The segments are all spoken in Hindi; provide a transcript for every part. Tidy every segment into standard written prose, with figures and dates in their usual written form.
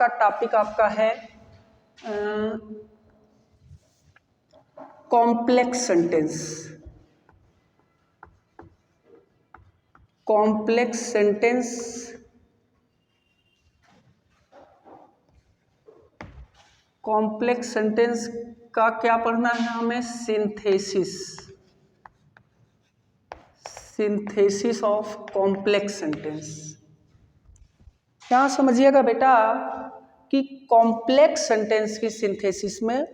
का टॉपिक आपका है complex sentence. Complex sentence complex sentence का क्या पढ़ना है हमें? Synthesis. Synthesis of complex sentence. यहाँ समझिएगा बेटा कि कॉम्प्लेक्स सेंटेंस की सिंथेसिस में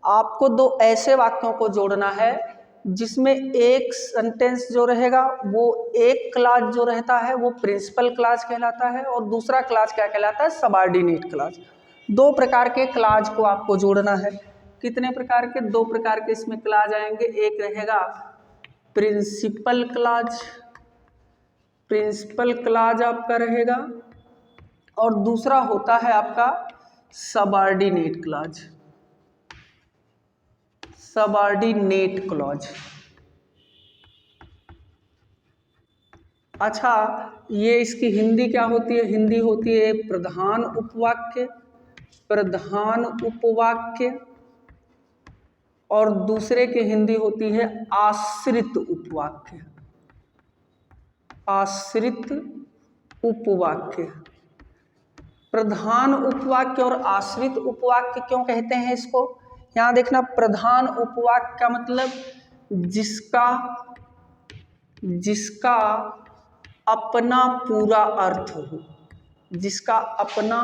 आपको दो ऐसे वाक्यों को जोड़ना है जिसमें एक सेंटेंस जो रहेगा वो एक क्लास जो रहता है वो प्रिंसिपल क्लास कहलाता है और दूसरा क्लास क्या कहलाता है? Subordinate class. दो प्रकार के क्लास को आपको जोड़ना है। कितने प्रकार के? दो प्रकार के इसमें क्लास आएंगे। एक रहेगा प्रिंसिपल क्लास, प्रिंसिपल क्लास आपका रहेगा, और दूसरा होता है आपका सबऑर्डिनेट क्लॉज। Subordinate clause. अच्छा, ये इसकी हिंदी क्या होती है? हिंदी होती है प्रधान उपवाक्य, प्रधान उपवाक्य, और दूसरे की हिंदी होती है आश्रित उपवाक्य। आश्रित उपवाक्य। प्रधान उपवाक्य और आश्रित उपवाक्य क्यों कहते हैं इसको? यहाँ देखना, प्रधान उपवाक्य का मतलब जिसका अपना पूरा अर्थ हो, जिसका अपना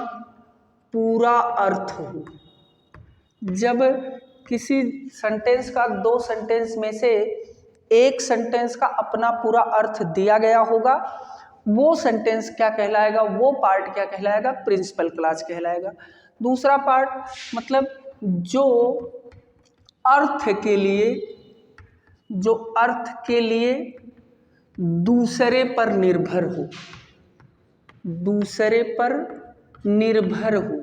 पूरा अर्थ हो। जब किसी सेंटेंस का, दो सेंटेंस में से एक सेंटेंस का अपना पूरा अर्थ दिया गया होगा, वो सेंटेंस क्या कहलाएगा? वो पार्ट क्या कहलाएगा? प्रिंसिपल क्लॉज कहलाएगा। दूसरा पार्ट मतलब जो अर्थ के लिए दूसरे पर निर्भर हो, दूसरे पर निर्भर हो।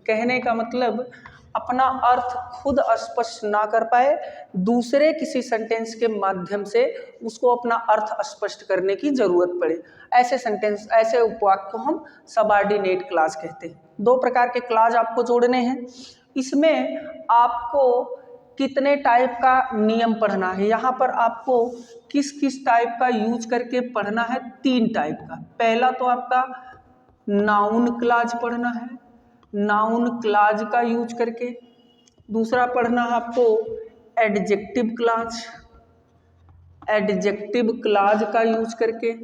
कहने का मतलब अपना अर्थ खुद स्पष्ट ना कर पाए, दूसरे किसी सेंटेंस के माध्यम से उसको अपना अर्थ स्पष्ट करने की जरूरत पड़े, ऐसे सेंटेंस, ऐसे उपवाक्य को हम सबऑर्डिनेट क्लॉज कहते हैं। दो प्रकार के क्लॉज आपको जोड़ने हैं। इसमें आपको कितने टाइप का नियम पढ़ना है? यहाँ पर आपको किस किस टाइप का यूज करके पढ़ना है? तीन टाइप का। पहला तो आपका नाउन क्लॉज पढ़ना है, नाउन क्लॉज का यूज करके। दूसरा पढ़ना है आपको एडजेक्टिव क्लॉज, एडजेक्टिव क्लॉज का यूज करके।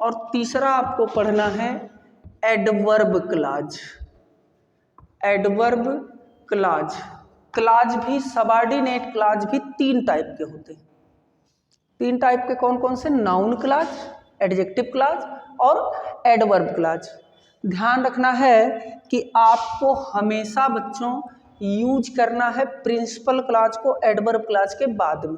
और तीसरा आपको पढ़ना है adverb clause, adverb clause. Clause भी, सबऑर्डिनेट क्लॉज भी तीन टाइप के होते हैं। तीन टाइप के कौन कौन से? नाउन क्लॉज, एडजेक्टिव क्लॉज और एडवर्ब क्लॉज। ध्यान रखना है कि आपको हमेशा बच्चों यूज करना है प्रिंसिपल क्लॉज को एडवर्ब क्लॉज के बाद में।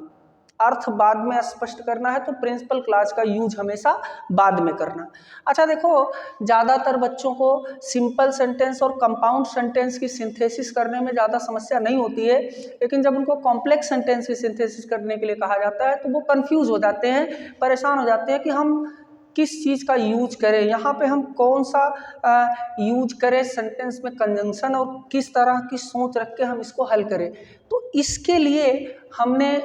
अर्थ बाद में स्पष्ट करना है तो प्रिंसिपल क्लॉज का यूज हमेशा बाद में करना। अच्छा देखो, ज़्यादातर बच्चों को सिंपल सेंटेंस और कंपाउंड सेंटेंस की सिंथेसिस करने में ज़्यादा समस्या नहीं होती है, लेकिन जब उनको कॉम्प्लेक्स सेंटेंस की सिंथेसिस करने के लिए कहा जाता है तो वो कंफ्यूज हो जाते हैं, परेशान हो जाते हैं कि हम किस चीज़ का यूज करें, यहाँ पे हम कौन सा यूज करें सेंटेंस में, कंजंक्शन, और किस तरह की सोच रख के हम इसको हल करें। तो इसके लिए हमने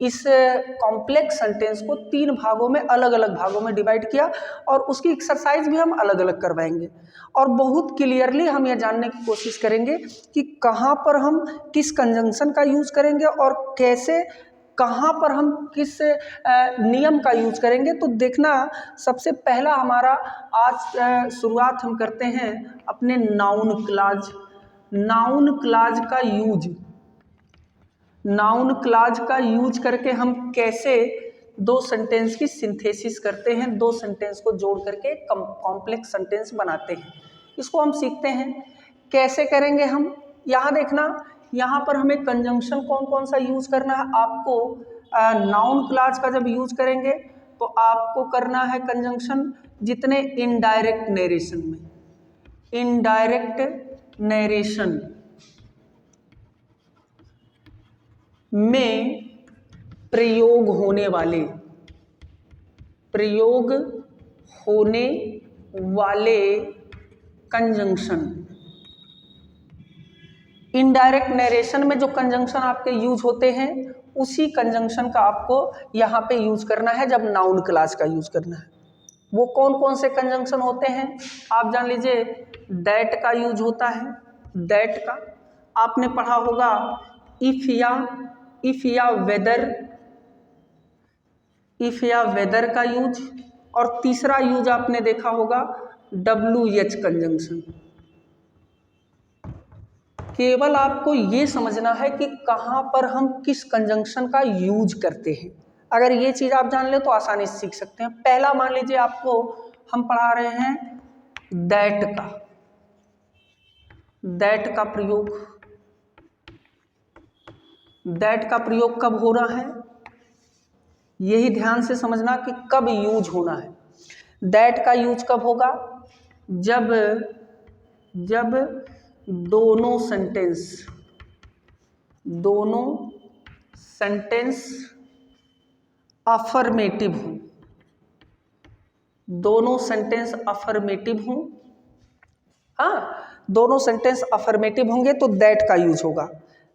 इस कॉम्प्लेक्स सेंटेंस को तीन भागों में, अलग अलग भागों में डिवाइड किया और उसकी एक्सरसाइज भी हम अलग अलग करवाएंगे। और बहुत क्लियरली हम यह जानने की कोशिश करेंगे कि कहाँ पर हम किस कंजंक्शन का यूज करेंगे और कैसे, कहाँ पर हम किस नियम का यूज करेंगे। तो देखना, सबसे पहला हमारा आज शुरुआत हम करते हैं अपने नाउन क्लॉज। नाउन क्लॉज का यूज, नाउन क्लॉज का यूज करके हम कैसे दो सेंटेंस की सिंथेसिस करते हैं, दो सेंटेंस को जोड़ करके कॉम्प्लेक्स सेंटेंस बनाते हैं, इसको हम सीखते हैं। कैसे करेंगे हम? यहाँ देखना, यहाँ पर हमें कंजंक्शन कौन कौन सा यूज करना है। आपको नाउन क्लॉज का जब यूज करेंगे तो आपको करना है कंजंक्शन जितने इनडायरेक्ट नरेशन में, इनडायरेक्ट नरेशन में प्रयोग होने वाले कंजंक्शन। इनडायरेक्ट नरेशन में जो कंजंक्शन आपके यूज होते हैं उसी कंजंक्शन का आपको यहाँ पे यूज करना है जब नाउन क्लास का यूज करना है। वो कौन कौन से कंजंक्शन होते हैं आप जान लीजिए। दैट का यूज होता है, दैट का आपने पढ़ा होगा। इफ या वेदर, इफ या वेदर का यूज। और तीसरा यूज आपने देखा होगा WH कंजंक्शन। केवल आपको ये समझना है कि कहाँ पर हम किस कंजंक्शन का यूज करते हैं। अगर ये चीज आप जान ले तो आसानी से सीख सकते हैं। पहला मान लीजिए आपको हम पढ़ा रहे हैं दैट का, दैट का प्रयोग, दैट का प्रयोग कब हो रहा है यही ध्यान से समझना कि कब यूज होना है। दैट का यूज कब होगा जब दोनों सेंटेंस अफर्मेटिव हो, दोनों सेंटेंस अफर्मेटिव हो। हाँ, दोनों सेंटेंस अफर्मेटिव होंगे तो दैट का यूज होगा।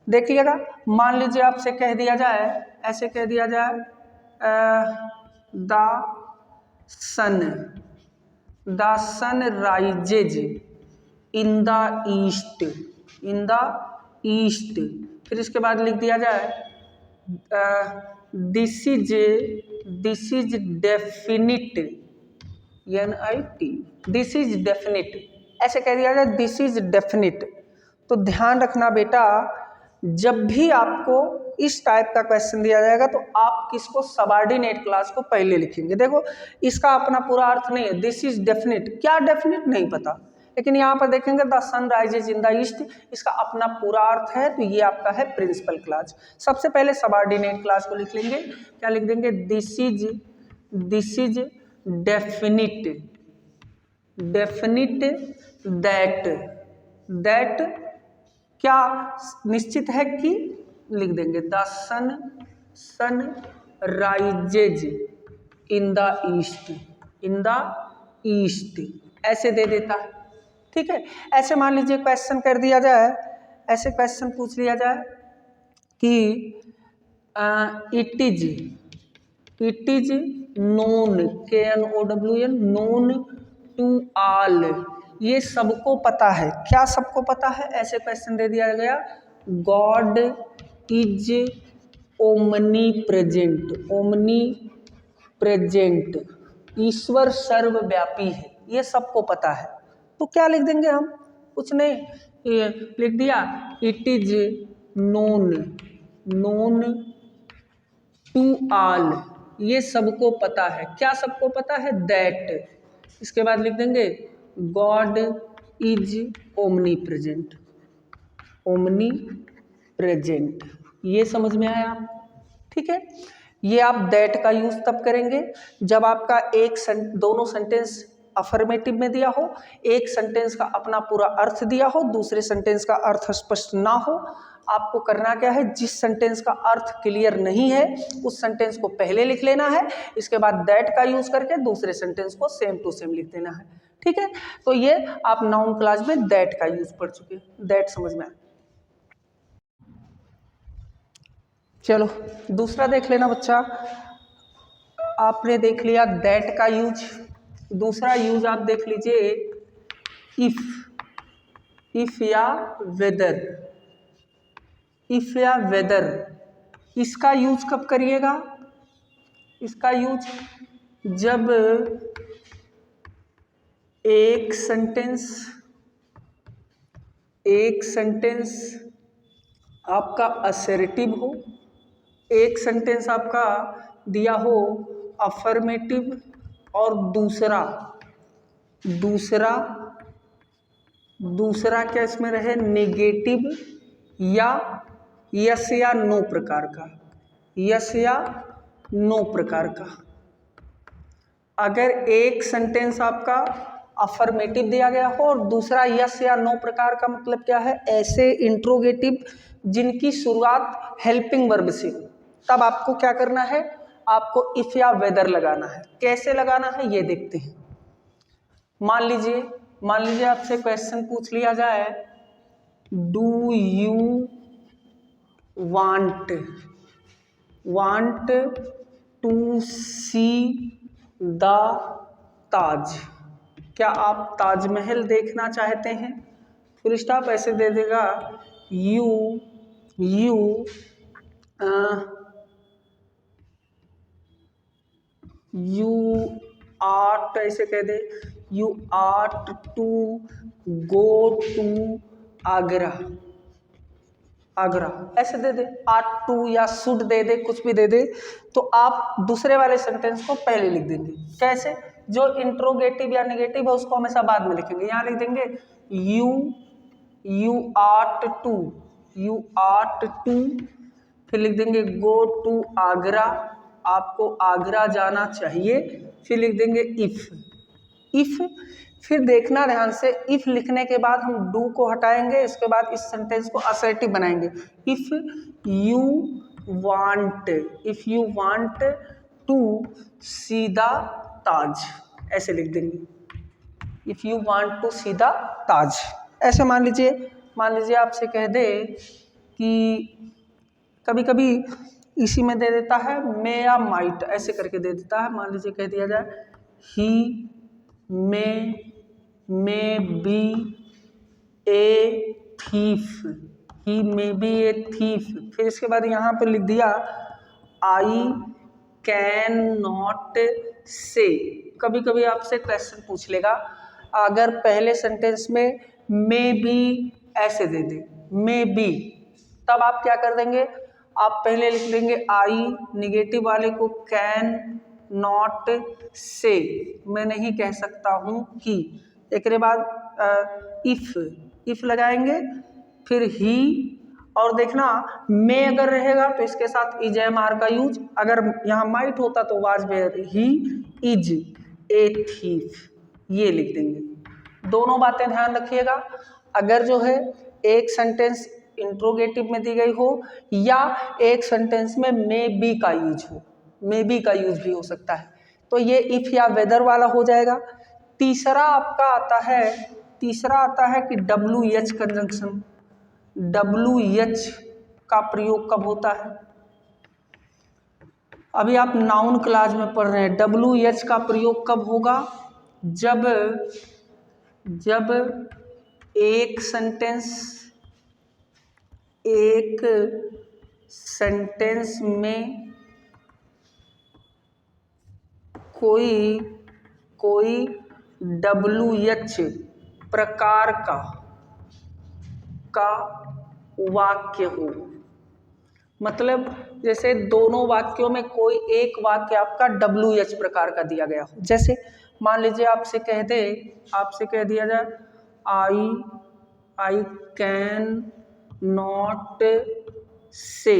देखिएगा, मान लीजिए आपसे कह दिया जाए, ऐसे कह दिया जाए the sun rises in the east, in the east. फिर इसके बाद लिख दिया जाए this is definite, NIT, this is definite. ऐसे कह दिया जाए दिस इज डेफिनिट। तो ध्यान रखना बेटा, जब भी आपको इस टाइप का क्वेश्चन दिया जाएगा तो आप किसको सबऑर्डिनेट क्लास को पहले लिखेंगे। देखो इसका अपना पूरा अर्थ नहीं है, दिस इज डेफिनिट, क्या डेफिनिट नहीं पता, लेकिन यहाँ पर देखेंगे the sun rises in the east, इसका अपना पूरा अर्थ है। तो ये आपका है प्रिंसिपल क्लास। सबसे पहले सबऑर्डिनेट क्लास को लिख लेंगे। क्या लिख देंगे, this is definite, definite that क्या निश्चित है कि, लिख देंगे the sun rises in the east, in the east, ऐसे दे देता है। ठीक है, ऐसे मान लीजिए क्वेश्चन कर दिया जाए, ऐसे क्वेश्चन पूछ लिया जाए कि it is known, KNOWN, known to all, ये सबको पता है। क्या सबको पता है, ऐसे क्वेश्चन दे दिया गया। गॉड इज ओमनी प्रेजेंट, ईश्वर सर्वव्यापी है, ये सबको पता है। तो क्या लिख देंगे हम, कुछ नहीं, लिख दिया it is known to all, ये सबको पता है। क्या सबको पता है, दैट। इसके बाद लिख देंगे गॉड इज ओमनी प्रेजेंट, ये समझ में आया। ठीक है, ये आप दैट का यूज तब करेंगे जब आपका दोनों सेंटेंस अफर्मेटिव में दिया हो, एक सेंटेंस का अपना पूरा अर्थ दिया हो, दूसरे सेंटेंस का अर्थ स्पष्ट ना हो। आपको करना क्या है, जिस सेंटेंस का अर्थ क्लियर नहीं है उस सेंटेंस को पहले लिख लेना है, इसके बाद दैट का यूज करके दूसरे सेंटेंस को सेम टू सेम लिख देना है। ठीक है, तो ये आप नाउन क्लास में दैट का यूज पढ़ चुके, दैट समझ में आया। चलो दूसरा देख लेना बच्चा, आपने देख लिया दैट का यूज। दूसरा यूज आप देख लीजिए इफ या वेदर। इसका यूज कब करिएगा, इसका यूज जब एक सेंटेंस आपका असर्टिव हो, एक सेंटेंस आपका दिया हो अफर्मेटिव, और दूसरा क्या इसमें रहे, नेगेटिव या यस या नो प्रकार का, यस या नो प्रकार का। अगर एक सेंटेंस आपका अफर्मेटिव दिया गया हो और दूसरा यस या नो प्रकार का, मतलब क्या है, ऐसे इंट्रोगेटिव जिनकी शुरुआत हेल्पिंग वर्ब से हो, तब आपको क्या करना है, आपको इफ या वेदर लगाना है। कैसे लगाना है ये देखते हैं। मान लीजिए मान लीजिए आपसे क्वेश्चन पूछ लिया जाए, do you want to see the ताज, क्या आप ताजमहल देखना चाहते हैं? फुल स्टॉप ऐसे दे देगा, यू आर्ट ऐसे कह दे, you ought to go to Agra, ऐसे दे दे, आर्ट टू या शुड दे दे, कुछ भी दे दे। तो आप दूसरे वाले सेंटेंस को पहले लिख देंगे। कैसे? जो इंट्रोगेटिव या नेगेटिव है उसको हमेशा बाद में लिखेंगे। यहाँ लिख देंगे यू आर्ट टू, फिर लिख देंगे गो टू आगरा, आपको आगरा जाना चाहिए, फिर लिख देंगे इफ। फिर देखना ध्यान से, इफ लिखने के बाद हम डू को हटाएंगे, इसके बाद इस सेंटेंस को असर्टिव बनाएंगे। If you want to see the Taj, ऐसे लिख देंगे, if you want to see the Taj. ऐसे मान लीजिए आपसे कह दे कि कभी कभी इसी में दे देता है मे या माइट, ऐसे करके दे देता है। मान लीजिए कह दिया जाए ही मे बी ए थीफ, फिर इसके बाद यहाँ पर लिख दिया आई कैन नॉट से। कभी कभी आपसे क्वेश्चन पूछ लेगा, अगर पहले सेंटेंस में मे बी ऐसे दे दे, मे बी, तब आप क्या कर देंगे, आप पहले लिख देंगे आई, निगेटिव वाले को कैन नॉट से, मैं नहीं कह सकता हूँ कि, एक बाद इफ लगाएंगे, फिर ही, और देखना मे अगर रहेगा तो इसके साथ इज एम आर का यूज, अगर यहाँ माइट होता तो was were, he is a thief, ये लिख देंगे। दोनों बातें ध्यान रखिएगा, अगर जो है एक सेंटेंस इंट्रोगेटिव में दी गई हो या एक सेंटेंस में मे बी का यूज हो, मे बी का यूज भी हो सकता है, तो ये इफ या वेदर वाला हो जाएगा। तीसरा आपका आता है कि WH कंजंक्शन। WH का प्रयोग कब होता है? अभी आप नाउन क्लास में पढ़ रहे हैं, WH का प्रयोग कब होगा? जब एक सेंटेंस में कोई WH प्रकार का वाक्य हो, मतलब जैसे दोनों वाक्यों में कोई एक वाक्य आपका WH प्रकार का दिया गया हो। जैसे मान लीजिए आपसे कह दिया जाए आई कैन नॉट से,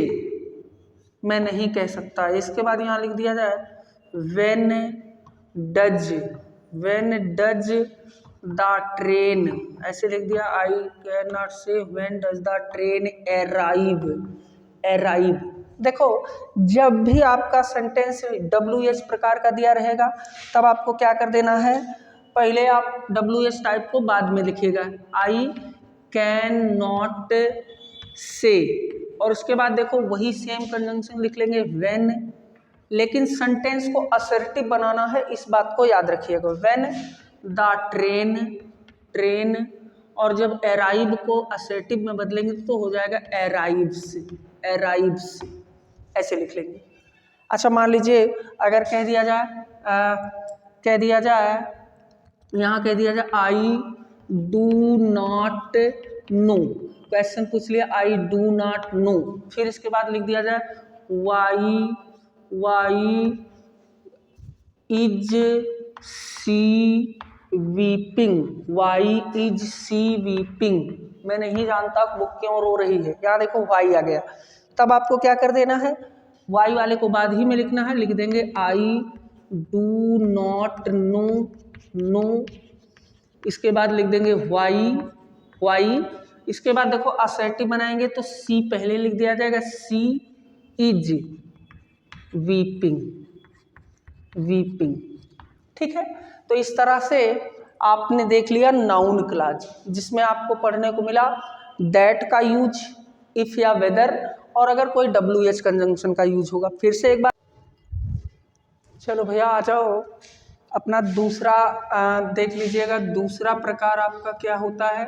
मैं नहीं कह सकता। इसके बाद यहाँ लिख दिया जाए व्हेन डज द ट्रेन, ऐसे लिख दिया आई कैन नॉट से when does the train arrive. देखो जब भी आपका सेंटेंस WH प्रकार का दिया रहेगा तब आपको क्या कर देना है, पहले आप WH टाइप को बाद में लिखिएगा, आई कैन नॉट से, और उसके बाद देखो वही सेम कंजंक्शन लिख लेंगे व्हेन, लेकिन सेंटेंस को असर्टिव बनाना है, इस बात को याद रखिएगा। व्हेन द ट्रेन, और जब अराइव को असर्टिव में बदलेंगे तो हो जाएगा अराइव्स, ऐसे लिख लेंगे। अच्छा मान लीजिए अगर कह दिया जाए यहाँ कह दिया जाए I do not know, question पूछ लिया आई डू नॉट नो, फिर इसके बाद लिख दिया जाए वाई इज सी वीपिंग, मैं नहीं जानता वो क्यों रो रही है, यहाँ देखो वाई आ गया। तब आपको क्या कर देना है, वाई वाले को बाद ही में लिखना है, लिख देंगे आई डू नॉट नो, इसके बाद लिख देंगे वाई, इसके बाद देखो असर्टिव बनाएंगे तो सी पहले लिख दिया जाएगा, सी इज वीपिंग, ठीक है। तो इस तरह से आपने देख लिया नाउन क्लॉज, जिसमें आपको पढ़ने को मिला दैट का यूज, इफ या वेदर, और अगर कोई WH कंजंक्शन का यूज होगा। फिर से एक बार, चलो भैया आ जाओ, अपना दूसरा देख लीजिएगा। दूसरा प्रकार आपका क्या होता है,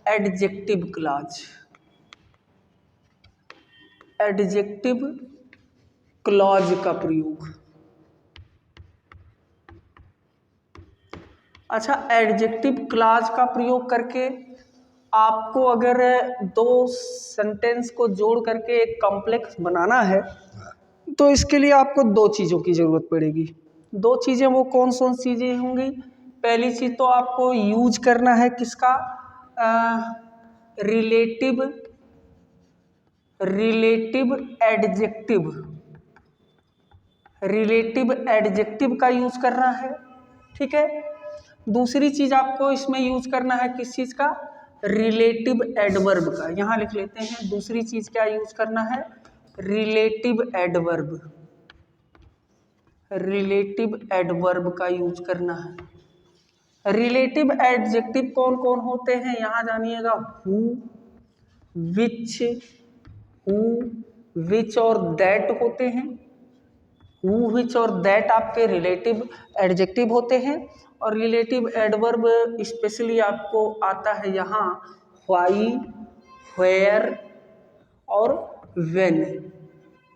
एडजेक्टिव क्लॉज। एडजेक्टिव क्लॉज का प्रयोग। अच्छा, एडजेक्टिव क्लॉज का प्रयोग करके आपको अगर दो सेंटेंस को जोड़ करके एक कॉम्प्लेक्स बनाना है तो इसके लिए आपको दो चीज़ों की ज़रूरत पड़ेगी। दो चीज़ें वो कौन कौन सी चीज़ें होंगी? पहली चीज़ तो आपको यूज करना है किसका, रिलेटिव एडजेक्टिव। रिलेटिव एडजेक्टिव का यूज करना है, ठीक है। दूसरी चीज आपको इसमें यूज करना है किस चीज का, रिलेटिव एडवर्ब का। यहां लिख लेते हैं, दूसरी चीज क्या यूज करना है, रिलेटिव एडवर्ब। रिलेटिव एडवर्ब का यूज करना है। रिलेटिव एडजेक्टिव कौन कौन होते हैं यहां जानिएगा, हु, विच, हु, विच और दैट होते हैं। हु, विच और दैट आपके रिलेटिव एडजेक्टिव होते हैं। और रिलेटिव एडवर्ब स्पेशली आपको आता है यहाँ व्हाई, वेयर और व्हेन।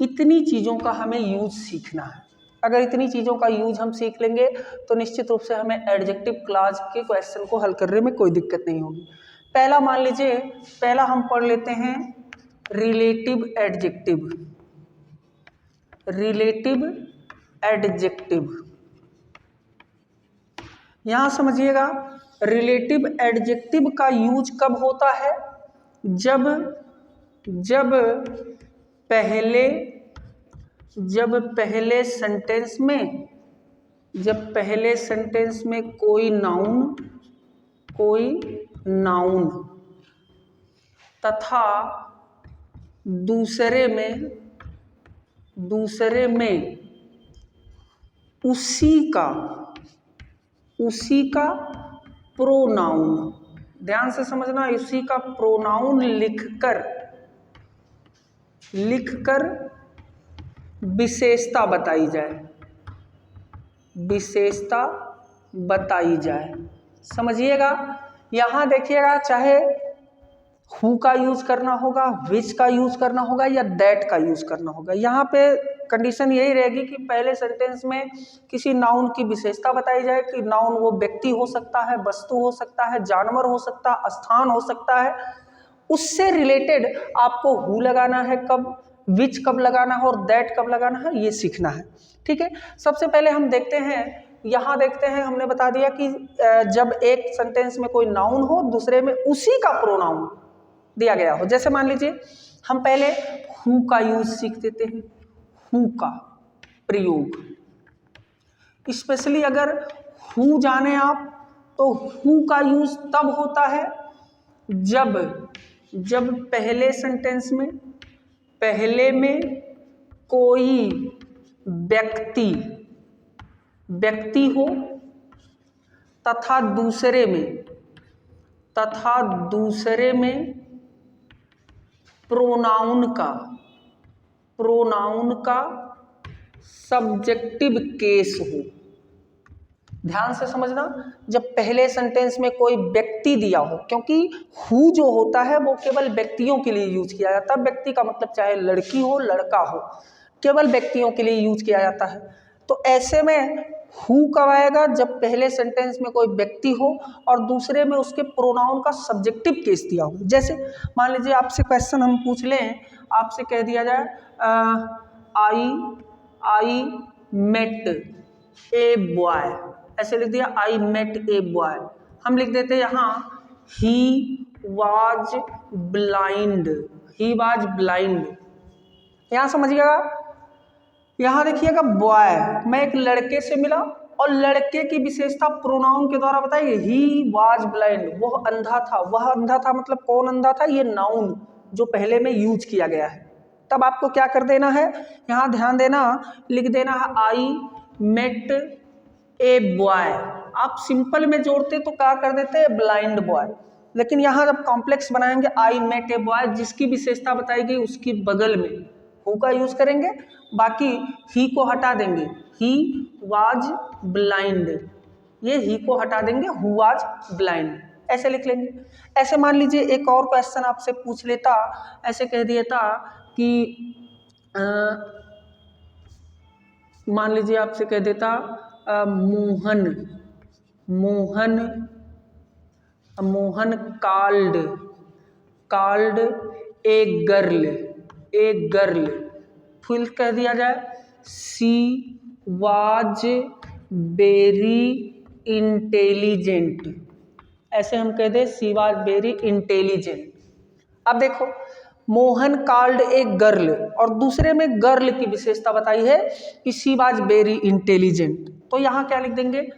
इतनी चीज़ों का हमें यूज सीखना है। अगर इतनी चीज़ों का यूज हम सीख लेंगे तो निश्चित रूप से हमें एडजेक्टिव क्लॉज के क्वेश्चन को हल करने में कोई दिक्कत नहीं होगी। पहला मान लीजिए, पहला हम पढ़ लेते हैं रिलेटिव एडजेक्टिव। रिलेटिव एडजेक्टिव, यहां समझिएगा, रिलेटिव एडजेक्टिव का यूज कब होता है, जब पहले सेंटेंस में कोई नाउन तथा दूसरे में उसी का प्रोनाउन, ध्यान से समझना, उसी का प्रोनाउन लिखकर विशेषता बताई जाए। समझिएगा, यहां देखिएगा, चाहे हु का यूज करना होगा, विच का यूज करना होगा या दैट का यूज करना होगा। यहाँ पे कंडीशन यही रहेगी कि पहले सेंटेंस में किसी नाउन की विशेषता बताई जाए कि नाउन वो व्यक्ति हो सकता है, वस्तु हो सकता है, जानवर हो सकता है, स्थान हो सकता है। उससे रिलेटेड आपको हु लगाना है कब, विच कब लगाना है और दैट कब लगाना है, ये सीखना है, ठीक है। सबसे पहले हम देखते हैं, यहाँ देखते हैं, हमने बता दिया कि जब एक सेंटेंस में कोई नाउन हो, दूसरे में उसी का प्रोनाउन दिया गया हो। जैसे मान लीजिए हम पहले हु का यूज सीख देते हैं, हु का प्रयोग। स्पेशली अगर हु जाने आप तो हु का यूज तब होता है जब पहले सेंटेंस में पहले में कोई व्यक्ति हो तथा दूसरे में प्रोनाउन का सब्जेक्टिव केस हो। ध्यान से समझना, जब पहले सेंटेंस में कोई व्यक्ति दिया हो, क्योंकि हु जो होता है वो केवल व्यक्तियों के लिए यूज किया जाता है। व्यक्ति का मतलब चाहे लड़की हो लड़का हो, केवल व्यक्तियों के लिए यूज किया जाता है। तो ऐसे में हु कब आएगा, जब पहले सेंटेंस में कोई व्यक्ति हो और दूसरे में उसके प्रोनाउन का सब्जेक्टिव केस दिया हो। जैसे मान लीजिए आपसे क्वेश्चन हम पूछ लें, आपसे कह दिया जाए आई मेट ए बॉय, ऐसे लिख दिया, आई मेट ए बॉय। हम लिख देते यहाँ ही वाज ब्लाइंड। यहाँ समझिएगा, यहाँ देखिएगा बॉय, मैं एक लड़के से मिला और लड़के की विशेषता प्रोनाउन के द्वारा बताइए, ही वाज ब्लाइंड, वह अंधा था। वह अंधा था मतलब कौन अंधा था, ये नाउन जो पहले में यूज किया गया है। तब आपको क्या कर देना है, यहाँ ध्यान देना, लिख देना है आई मेट ए बॉय। आप सिंपल में जोड़ते तो क्या कर देते ब्लाइंड बॉय, लेकिन यहाँ जब कॉम्प्लेक्स बनाएंगे आई मेट ए बॉय, जिसकी विशेषता बताई गई उसकी बगल में हु का यूज करेंगे, बाकी ही को हटा देंगे, ही वाज ब्लाइंड, ये ही को हटा देंगे, हु वाज ब्लाइंड, ऐसे लिख लेंगे। ऐसे मान लीजिए एक और क्वेश्चन आपसे पूछ लेता, ऐसे कह दिया था कि मान लीजिए आपसे कह देता Mohan Mohan called a girl, फिर कह दिया जाए शी वाज वेरी इंटेलिजेंट, ऐसे हम कह दे शी वाज वेरी इंटेलिजेंट। अब देखो मोहन कॉल्ड ए गर्ल और दूसरे में गर्ल की विशेषता बताई है कि शी वाज वेरी इंटेलिजेंट, तो यहाँ क्या लिख देंगे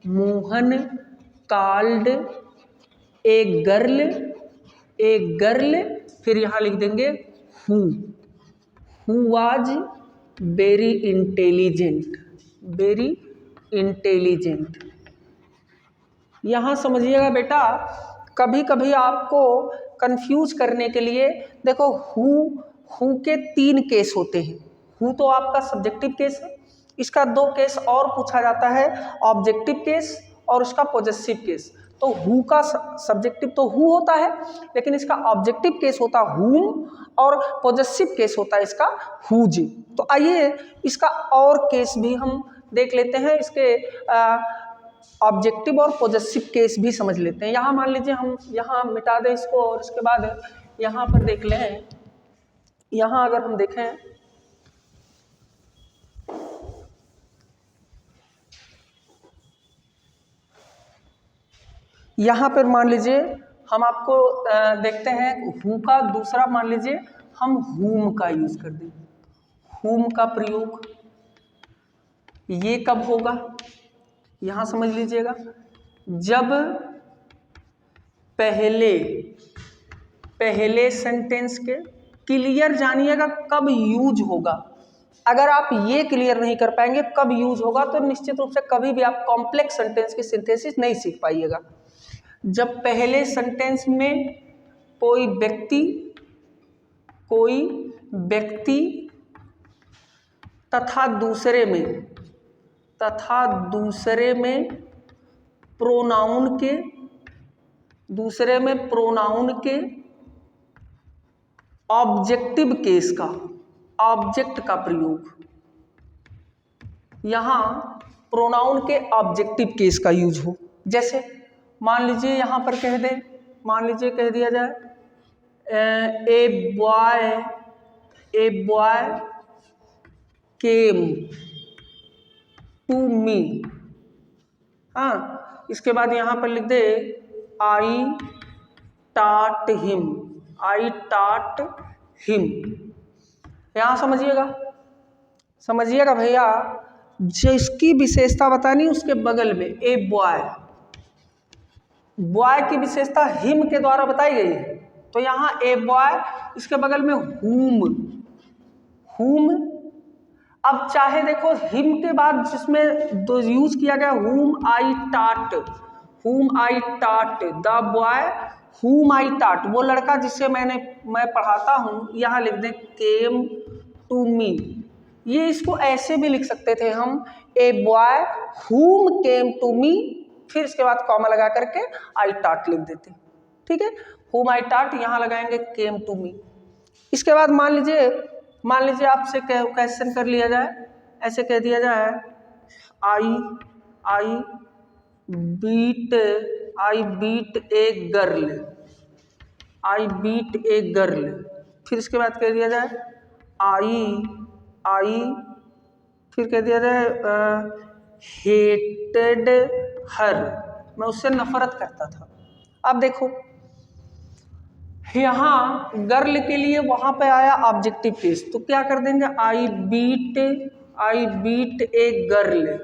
मोहन कॉल्ड ए गर्ल, फिर यहाँ लिख देंगे हु वाज वेरी इंटेलिजेंट। यहाँ समझिएगा बेटा, कभी कभी आपको कंफ्यूज करने के लिए देखो हु के 3 केस होते हैं। हु तो आपका सब्जेक्टिव केस है, इसका 2 केस और पूछा जाता है, ऑब्जेक्टिव केस और उसका पॉजेसिव केस। तो हु का सब्जेक्टिव तो हु होता है, लेकिन इसका ऑब्जेक्टिव केस होता हुम और पॉजेसिव केस होता है इसका हुज। तो आइए इसका और केस भी हम देख लेते हैं, इसके ऑब्जेक्टिव और पॉजेसिव केस भी समझ लेते हैं। यहाँ मान लीजिए हम यहाँ मिटा दें इसको और इसके बाद यहाँ पर देख लें, यहाँ अगर हम देखें यहाँ पर मान लीजिए हम आपको देखते हैं हु का दूसरा मान लीजिए हम हुम का यूज कर दें। हुम का प्रयोग ये कब होगा, यहाँ समझ लीजिएगा, जब पहले सेंटेंस के क्लियर जानिएगा कब यूज होगा। अगर आप ये क्लियर नहीं कर पाएंगे कब यूज होगा तो निश्चित रूप से कभी भी आप कॉम्प्लेक्स सेंटेंस की सिंथेसिस नहीं सीख पाइएगा। जब पहले सेंटेंस में कोई व्यक्ति तथा दूसरे में प्रोनाउन के ऑब्जेक्टिव केस का ऑब्जेक्ट का प्रयोग, यहाँ प्रोनाउन के ऑब्जेक्टिव केस का यूज हो। जैसे मान लीजिए यहाँ पर कह दिया जाए a boy came to me, हाँ, इसके बाद यहाँ पर लिख दे आई टाट हिम। यहाँ समझिएगा भैया, जिसकी विशेषता बतानी उसके बगल में ए बॉय की विशेषता हिम के द्वारा बताई गई है, तो यहाँ ए बॉय, इसके बगल में हुम। अब चाहे देखो हिम के बाद जिसमें दो यूज किया गया हुम आई टाट द बॉय हुम आई टाट, वो लड़का जिसे मैं पढ़ाता हूँ, यहाँ लिख दें केम टू मी। ये इसको ऐसे भी लिख सकते थे हम, ए बॉय हुम केम टू मी, फिर इसके बाद कॉमा लगा करके आई टाट लिख देते, ठीक है, हुम आई टाट, यहाँ लगाएंगे केम टू मी। इसके बाद मान लीजिए आपसे क्वेश्चन कर लिया जाए, ऐसे कह दिया जाए आई बीट ए गर्ल, फिर इसके बाद कह दिया जाए आई फिर कह दिया जाए हेटेड हर, मैं उससे नफरत करता था। अब देखो यहाँ गर्ल के लिए वहां पे आया ऑब्जेक्टिव केस, तो क्या कर देंगे आई बीट ए गर्ल।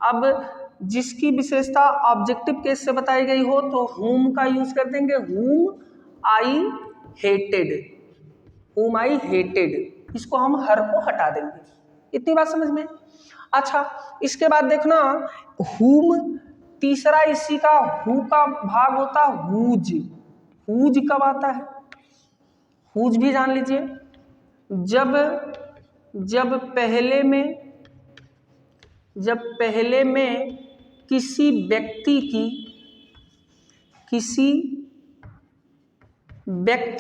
अब जिसकी विशेषता ऑब्जेक्टिव केस से बताई गई हो तो हुम का यूज कर देंगे, हुम आई हेटेड, इसको हम हर को हटा देंगे। इतनी बात समझ में। अच्छा, इसके बाद देखना हुम, तीसरा इसी का हु का भाग होता है हुज। हुज कब आता है? हुज भी जान लीजिए, जब पहले में किसी व्यक्ति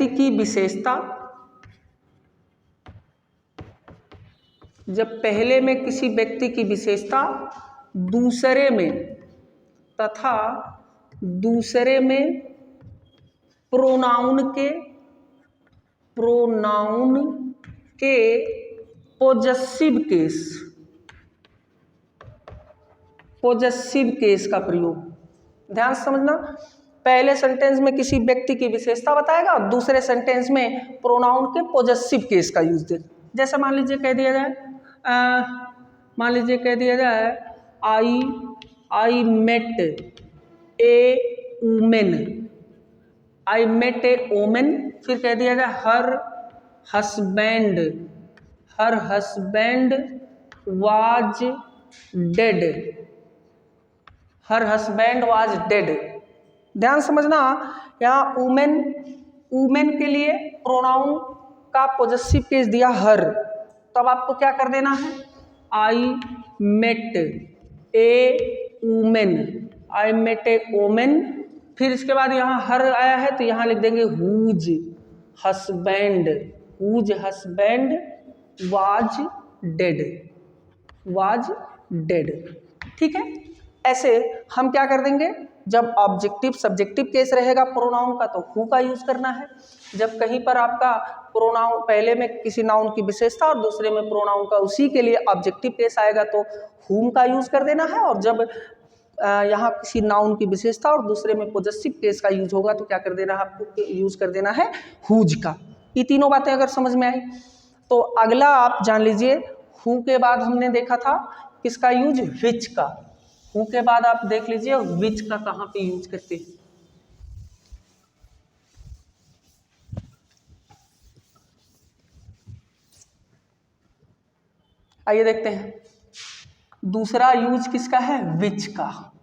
की विशेषता, जब पहले में किसी व्यक्ति की विशेषता दूसरे में तथा दूसरे में प्रोनाउन के पॉजेसिव केस का प्रयोग। ध्यान से समझना, पहले सेंटेंस में किसी व्यक्ति की विशेषता बताएगा और दूसरे सेंटेंस में प्रोनाउन के पॉजेसिव केस का यूज दे। जैसे मान लीजिए कह दिया जाए I met a woman, I met a woman, फिर कह दिया जाए her husband was dead, her husband was dead. ध्यान समझना, यहाँ वुमेन के लिए प्रोनाउन का पॉजेसिव केस दिया हर, तब आपको क्या कर देना है, I met a woman, I met a woman, फिर इसके बाद यहाँ हर आया है तो यहाँ लिख देंगे हुज हस्बैंड वाज डेड। ठीक है, ऐसे हम क्या कर देंगे, जब ऑब्जेक्टिव सब्जेक्टिव केस रहेगा प्रोनाउन का तो हु का यूज करना है, जब कहीं पर आपका प्रोनाउन पहले में किसी नाउन की विशेषता और दूसरे में प्रोनाउन का उसी के लिए ऑब्जेक्टिव केस आएगा तो हुम का यूज कर देना है, और जब यहाँ किसी नाउन की विशेषता और दूसरे में पॉजेसिव केस का यूज होगा तो क्या कर देना है, आपको यूज कर देना है हुज का। ये तीनों बातें अगर समझ में आई तो अगला आप जान लीजिए, हु के बाद हमने देखा था किसका यूज, विच का। हु के बाद आप देख लीजिए विच का कहाँ पे यूज करते हैं। आइए देखते हैं, दूसरा यूज किसका है, विच का।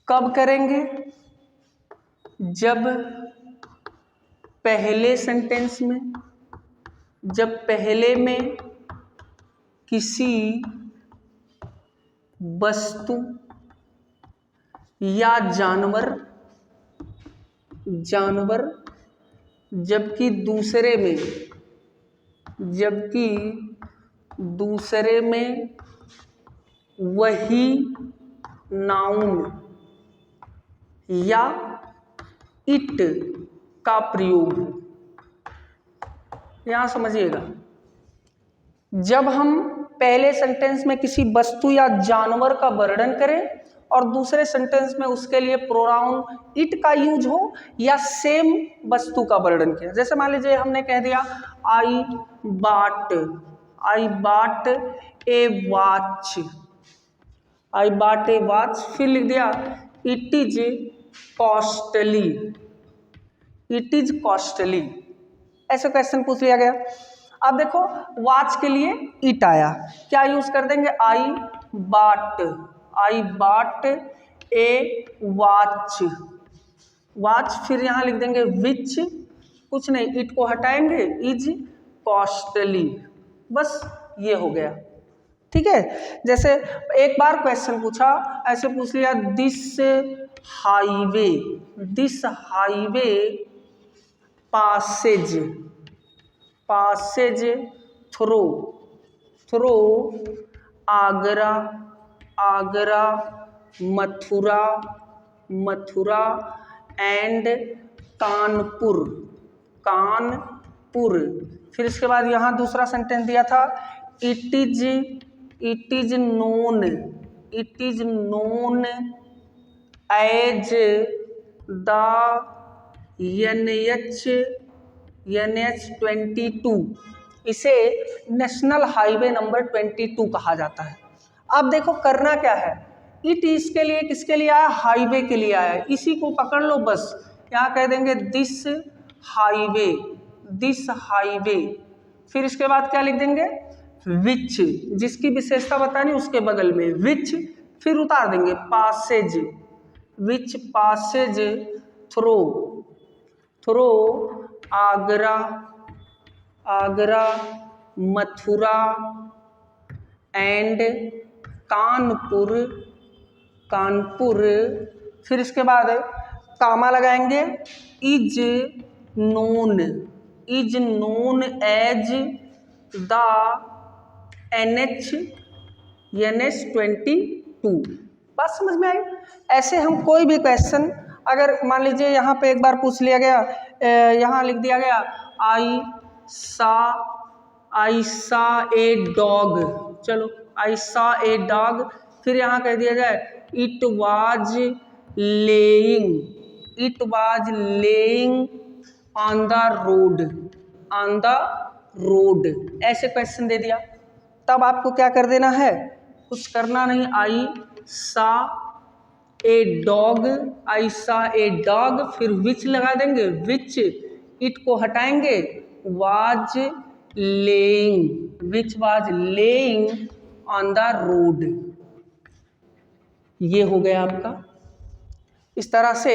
कब करेंगे, जब पहले में किसी वस्तु या जानवर जबकि दूसरे में वही नाउन या इट का प्रयोग हो। यहां समझिएगा, जब हम पहले सेंटेंस में किसी वस्तु या जानवर का वर्णन करें और दूसरे सेंटेंस में उसके लिए प्रोनाउन इट का यूज हो या सेम वस्तु का वर्णन किया, जैसे मान लीजिए हमने कह दिया आई बाट ए वॉच, फिर लिख दिया इट इज कॉस्टली, ऐसे क्वेश्चन पूछ लिया गया। अब देखो वॉच के लिए इट आया, क्या यूज कर देंगे, आई बाट ए वॉच, फिर यहाँ लिख देंगे विच, कुछ नहीं, इट को हटाएंगे, इज कॉस्टली, बस ये हो गया। ठीक है, जैसे एक बार क्वेश्चन पूछा, ऐसे पूछ लिया this highway passes through Agra Mathura and Kanpur, फिर इसके बाद यहाँ दूसरा सेंटेंस दिया था it is known as the NH22, इसे नेशनल हाईवे नंबर 22 कहा जाता है। अब देखो करना क्या है, इट इसके लिए किसके लिए आया, हाईवे के लिए आया, इसी को पकड़ लो बस। यहाँ कह देंगे दिस हाईवे, फिर इसके बाद क्या लिख देंगे, विच, जिसकी विशेषता बतानी उसके बगल में विच, फिर उतार देंगे passes, which passes through, through Agra, Agra Mathura and Kanpur, Kanpur, फिर इसके बाद कामा लगाएंगे, is known, is known as the NH22। बात समझ में आई। ऐसे हम कोई भी क्वेश्चन, अगर मान लीजिए यहाँ पे एक बार पूछ लिया गया, यहाँ लिख दिया गया आई सा ए डॉग, चलो आई सा ए डॉग, फिर यहाँ कह दिया जाए it was laying, it was laying on the road, on the road, ऐसे क्वेश्चन दे दिया, तब आपको क्या कर देना है, कुछ करना नहीं, आई सा ए डॉग, आई सा ए डॉग, फिर विच लगा देंगे, विच इट को हटाएंगे, was laying, which was laying on the road, ये हो गया आपका। इस तरह से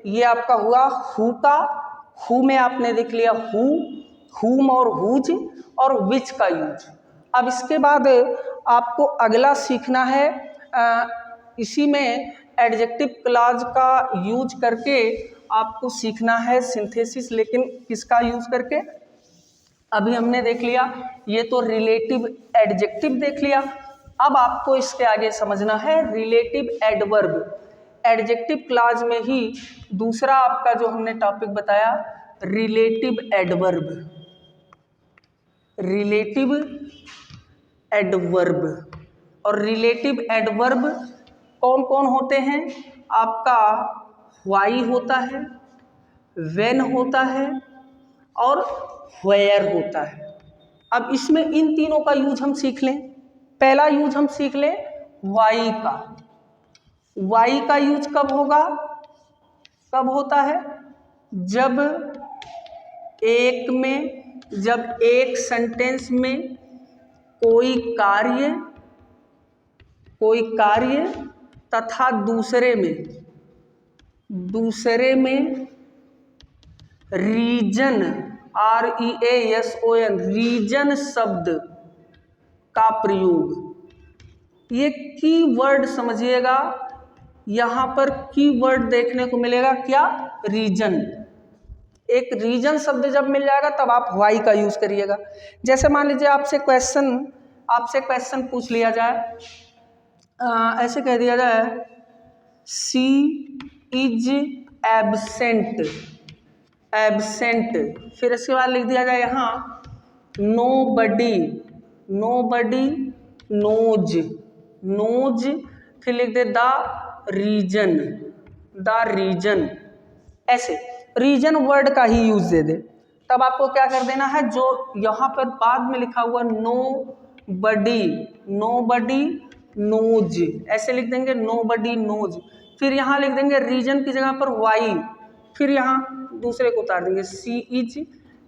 ये आपका हुआ हु का, हु में आपने देख लिया हु, हुम और हुज और विच का यूज। अब इसके बाद आपको अगला सीखना है, इसी में एडजेक्टिव क्लॉज का यूज करके आपको सीखना है सिंथेसिस, लेकिन किसका यूज करके, अभी हमने देख लिया ये तो रिलेटिव एडजेक्टिव देख लिया, अब आपको इसके आगे समझना है रिलेटिव एडवर्ब। एडजेक्टिव क्लॉज में ही दूसरा आपका जो हमने टॉपिक बताया रिलेटिव एडवर्ब, रिलेटिव एडवर्ब। और रिलेटिव एडवर्ब कौन कौन होते हैं, आपका व्हाई होता है, व्हेन होता है और व्हेयर होता है। अब इसमें इन तीनों का यूज हम सीख लें। पहला यूज हम सीख लें व्हाई का। व्हाई का यूज कब होगा, कब होता है, जब एक सेंटेंस में कोई कार्य तथा दूसरे में रीजन, REASON, रीजन शब्द का प्रयोग। ये कीवर्ड समझिएगा, यहाँ पर कीवर्ड देखने को मिलेगा क्या, रीजन। एक रीजन शब्द जब मिल जाएगा तब आप व्हाई का यूज करिएगा। जैसे मान लीजिए आपसे क्वेश्चन पूछ लिया जाए, ऐसे कह दिया जाए शी इज एब्सेंट, एब्सेंट, फिर इसके बाद लिख दिया जाए यहाँ नोबडी नोज, फिर लिख दे द रीजन, ऐसे रीजन वर्ड का ही यूज दे दे। तब आपको क्या कर देना है, जो यहाँ पर बाद में लिखा हुआ नोबडी नोज, ऐसे लिख देंगे नोबडी नोज, फिर यहाँ लिख देंगे रीजन की जगह पर वाई, फिर यहाँ दूसरे को उतार देंगे शी इज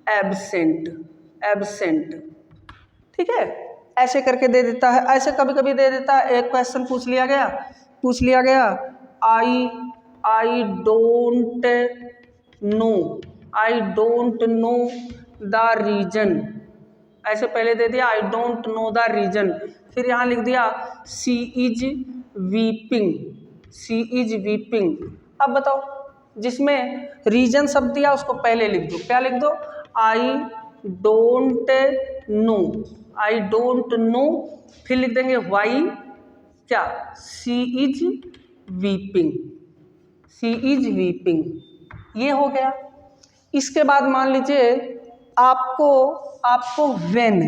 एब्सेंट, ठीक है, ऐसे करके दे देता है। ऐसे कभी कभी दे देता है, एक क्वेश्चन पूछ लिया गया I don't know the reason, ऐसे पहले दे दिया I don't know the reason, फिर यहाँ लिख दिया शी इज वीपिंग। अब बताओ, जिसमें रीजन शब्द दिया उसको पहले लिख दो, क्या लिख दो, आई डोंट नो, फिर लिख देंगे व्हाई, क्या, शी इज वीपिंग, ये हो गया। इसके बाद मान लीजिए आपको व्हेन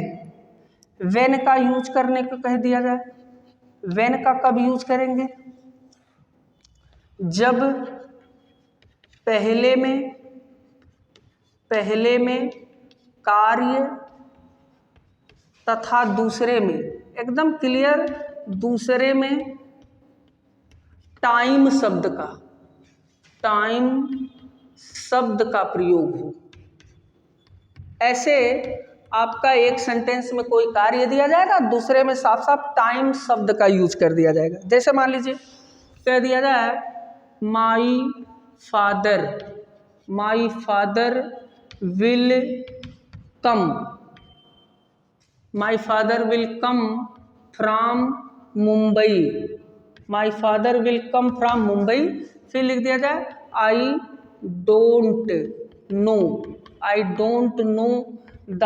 का यूज करने को कह दिया जाए। व्हेन का कब यूज करेंगे, जब पहले में कार्य तथा दूसरे में, एकदम क्लियर, दूसरे में टाइम शब्द का प्रयोग हो। ऐसे आपका एक सेंटेंस में कोई कार्य दिया जाएगा, दूसरे में साफ साफ टाइम शब्द का यूज कर दिया जाएगा। जैसे मान लीजिए कह दिया जाए माई father will come, my father will come from Mumbai, my father will come from Mumbai. फिर लिख दिया जाए आई डोंट नो द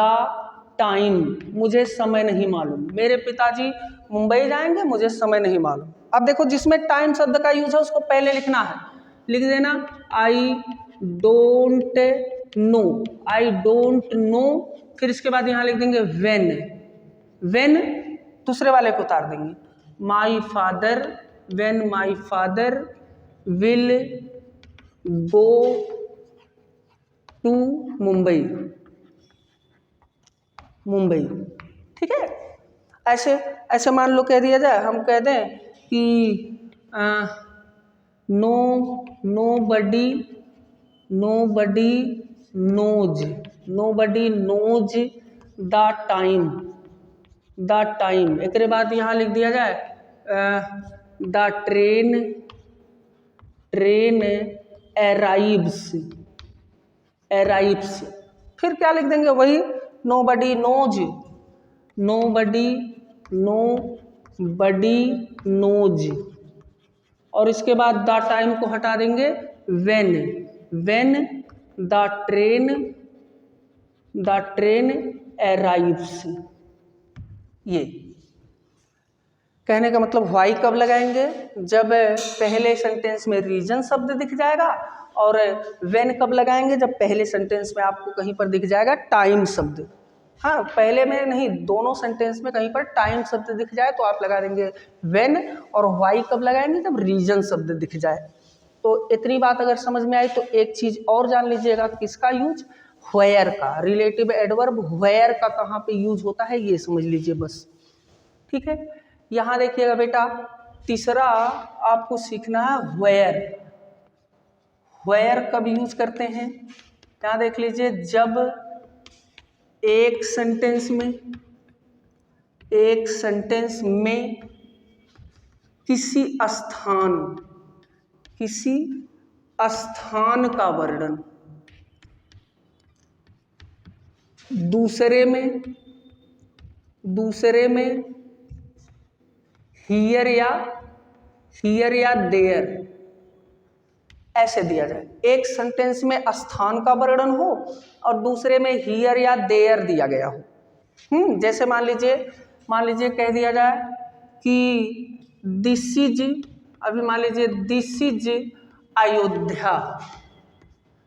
टाइम, मुझे समय नहीं मालूम, मेरे पिताजी मुंबई जाएंगे, मुझे समय नहीं मालूम। अब देखो जिसमें टाइम शब्द का यूज है उसको पहले लिखना है, लिख देना आई डोंट नो, फिर इसके बाद यहाँ लिख देंगे व्हेन दूसरे वाले को उतार देंगे, when my father will go to Mumbai, ठीक है। ऐसे मान लो कह दिया जाए, हम कह दें कि nobody knows the time। एक बाद यहाँ लिख दिया जाए द ट्रेन arrives, फिर क्या लिख देंगे वही nobody knows, और इसके बाद द टाइम को हटा देंगे व्हेन द ट्रेन arrives। ये कहने का मतलब व्हाई कब लगाएंगे, जब पहले सेंटेंस में रीजन शब्द दिख जाएगा, और व्हेन कब लगाएंगे, जब पहले सेंटेंस में आपको कहीं पर दिख जाएगा टाइम शब्द। हाँ, पहले में नहीं, दोनों सेंटेंस में कहीं पर टाइम शब्द दिख जाए तो आप लगा देंगे व्हेन, और व्हाई कब लगाएंगे, जब रीजन शब्द दिख जाए। तो इतनी बात अगर समझ में आई तो एक चीज़ और जान लीजिएगा, किसका यूज, व्हेयर का, रिलेटिव एडवर्ब व्हेयर का कहाँ पे यूज होता है ये समझ लीजिए बस, ठीक है। यहाँ देखिएगा बेटा, तीसरा आपको सीखना है व्हेयर कब यूज करते हैं। यहाँ देख लीजिए, जब एक सेंटेंस में किसी स्थान का वर्णन दूसरे में हियर या देयर ऐसे दिया जाए। एक सेंटेंस में स्थान का वर्णन हो और दूसरे में हियर या देयर दिया गया हो। जैसे मान लीजिए कह दिया जाए कि दिस इज अयोध्या,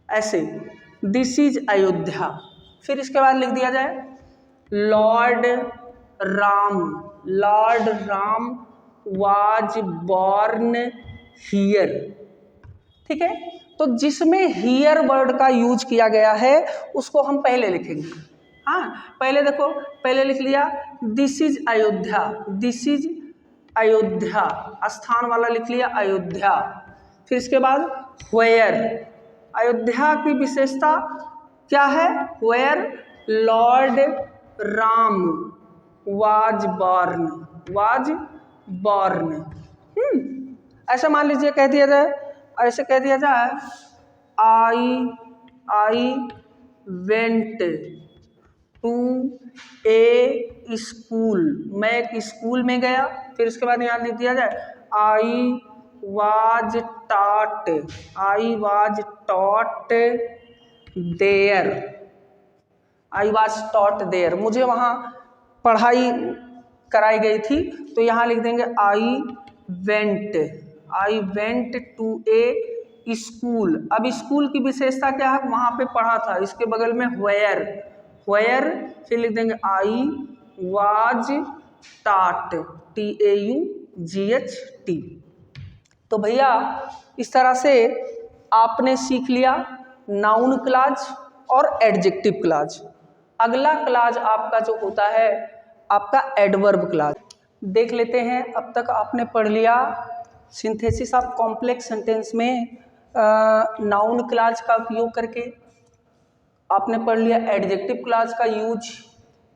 ऐसे दिस इज अयोध्या। फिर इसके बाद लिख दिया जाए Lord Ram was born here, ठीक है। तो जिसमें हियर वर्ड का यूज किया गया है उसको हम पहले लिखेंगे। हाँ, पहले देखो, पहले लिख लिया दिस इज अयोध्या, स्थान वाला लिख लिया अयोध्या। फिर इसके बाद व्हेयर, अयोध्या की विशेषता क्या है, where Lord Ram was born. ऐसा मान लीजिए कह दिया जाए, ऐसे कह दिया जाए I went to a school, मैं एक स्कूल में गया। फिर इसके बाद यहाँ लिख दिया जाए आई वाज टॉट देयर, मुझे वहाँ पढ़ाई कराई गई थी। तो यहाँ लिख देंगे I went to a school. अब स्कूल की विशेषता क्या है, वहाँ पे पढ़ा था। इसके बगल में व्हेयर, फिर लिख देंगे आई वाज टॉट, TAUGHT। तो भैया इस तरह से आपने सीख लिया नाउन क्लॉज और एडजेक्टिव क्लॉज। अगला क्लॉज आपका जो होता है आपका एडवर्ब क्लॉज। देख लेते हैं, अब तक आपने पढ़ लिया सिंथेसिस ऑफ कॉम्प्लेक्स सेंटेंस में नाउन क्लॉज का उपयोग करके, आपने पढ़ लिया एडजेक्टिव क्लॉज का यूज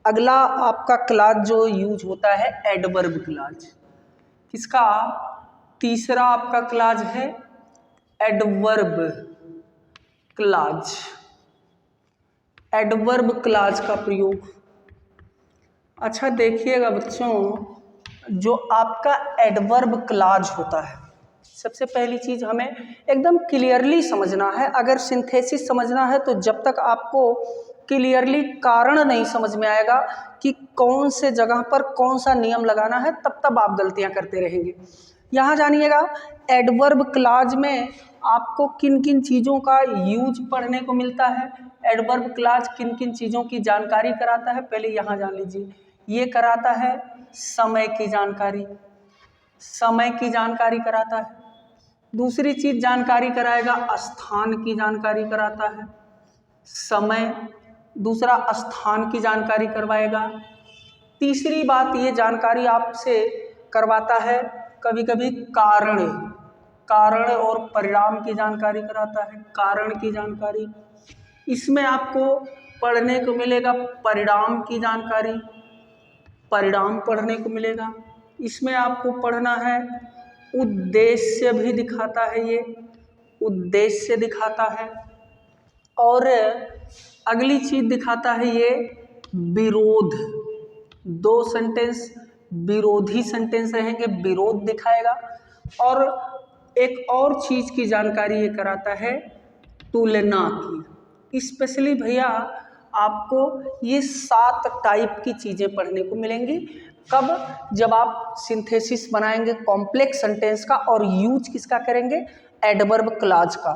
अगला आपका क्लास जो यूज होता है एडवर्ब क्लास। किसका? तीसरा आपका क्लास है एडवर्ब क्लास। एडवर्ब क्लास का प्रयोग, अच्छा देखिएगा बच्चों, जो आपका एडवर्ब क्लास होता है, सबसे पहली चीज हमें एकदम क्लियरली समझना है। अगर सिंथेसिस समझना है तो जब तक आपको क्लियरली कारण नहीं समझ में आएगा कि कौन से जगह पर कौन सा नियम लगाना है, तब आप गलतियां करते रहेंगे। यहाँ जानिएगा एडवर्ब क्लाज में आपको किन किन चीज़ों का यूज पढ़ने को मिलता है। एडवर्ब क्लाज किन किन चीज़ों की जानकारी कराता है, पहले यहाँ जान लीजिए। ये कराता है समय की जानकारी, समय की जानकारी कराता है। दूसरी चीज जानकारी कराएगा स्थान की जानकारी कराता है। समय, दूसरा स्थान की जानकारी करवाएगा। तीसरी बात ये जानकारी आपसे करवाता है कभी कभी कारण, कारण और परिणाम की जानकारी कराता है, कारण की जानकारी। इसमें आपको पढ़ने को मिलेगा परिणाम की जानकारी, परिणाम पढ़ने को मिलेगा। इसमें आपको पढ़ना है उद्देश्य भी दिखाता है, ये उद्देश्य दिखाता है। और अगली चीज दिखाता है ये विरोध। दो सेंटेंस विरोधी सेंटेंस रहेंगे, विरोध दिखाएगा। और एक और चीज की जानकारी ये कराता है तुलना की। स्पेशली भैया आपको ये 7 टाइप की चीजें पढ़ने को मिलेंगी। कब? जब आप सिंथेसिस बनाएंगे कॉम्प्लेक्स सेंटेंस का और यूज किसका करेंगे? एडवर्ब क्लाज का।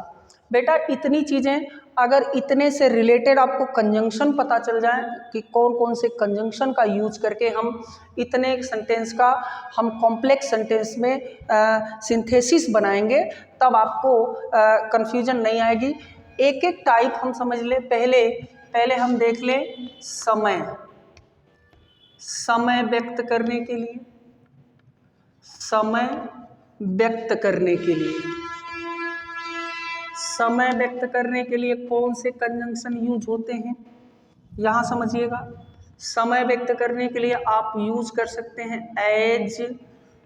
बेटा इतनी चीजें, अगर इतने से रिलेटेड आपको कंजंक्शन पता चल जाए कि कौन कौन से कंजंक्शन का यूज करके हम इतने सेंटेंस का हम कॉम्प्लेक्स सेंटेंस में सिंथेसिस बनाएंगे, तब आपको कंफ्यूजन नहीं आएगी। एक एक टाइप हम समझ ले। पहले हम देख ले समय। समय व्यक्त करने के लिए, समय व्यक्त करने के लिए, समय व्यक्त करने के लिए कौन से कंजंक्शन यूज होते हैं, यहां समझिएगा। समय व्यक्त करने के लिए आप यूज कर सकते हैं एज,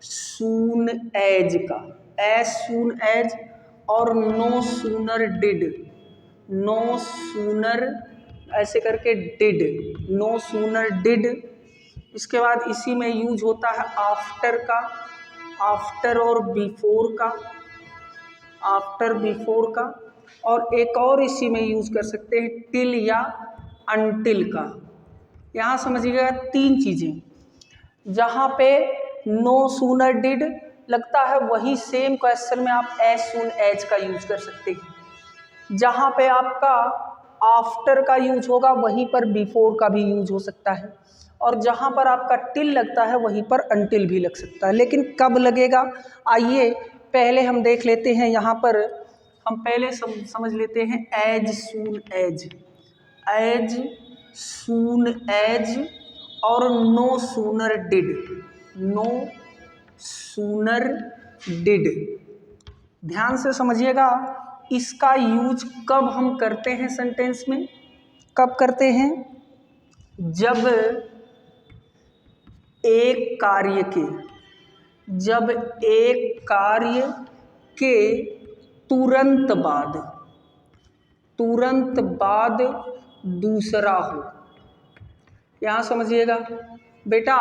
सून एज का, एज सून एज, और no sooner did, no sooner ऐसे करके डिड, नो सूनर डिड। इसके बाद इसी में यूज होता है आफ्टर का, आफ्टर और बिफोर का, आफ्टर बिफोर का। और एक और इसी में यूज कर सकते हैं टिल या अनटिल का। यहाँ समझिएगा 3 चीजें। जहाँ पे नो सूनर डिड लगता है वही सेम क्वेश्चन में आप एज सून एज का यूज कर सकते हैं। जहाँ पे आपका आफ्टर का यूज होगा वहीं पर बिफोर का भी यूज हो सकता है। और जहाँ पर आपका टिल लगता है वहीं पर अनटिल भी लग सकता है। लेकिन कब लगेगा, आइए पहले हम देख लेते हैं। यहाँ पर हम पहले समझ लेते हैं as soon as, as soon as और no sooner did, no sooner did. ध्यान से समझिएगा, इसका यूज कब हम करते हैं सेंटेंस में, कब करते हैं? जब एक कार्य के, जब एक कार्य के तुरंत बाद, तुरंत बाद दूसरा हो। यहाँ समझिएगा बेटा,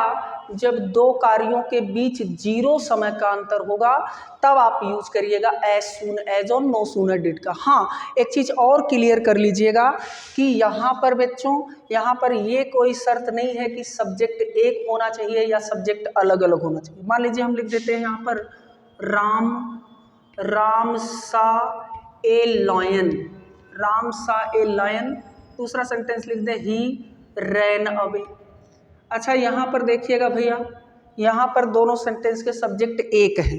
जब 2 कार्यों के बीच 0 समय का अंतर होगा तब आप यूज करिएगा एज सून एज और नो सूनर डिड का। हाँ, एक चीज़ और क्लियर कर लीजिएगा कि यहाँ पर बच्चों, यहाँ पर ये कोई शर्त नहीं है कि सब्जेक्ट एक होना चाहिए या सब्जेक्ट अलग अलग होना चाहिए। मान लीजिए हम लिख देते हैं यहाँ पर राम, राम सा ए लॉयन, राम सा ए लायन। दूसरा सेंटेंस लिख दे ही रैन अवे। अच्छा यहाँ पर देखिएगा भैया, यहाँ पर दोनों सेंटेंस के सब्जेक्ट एक हैं,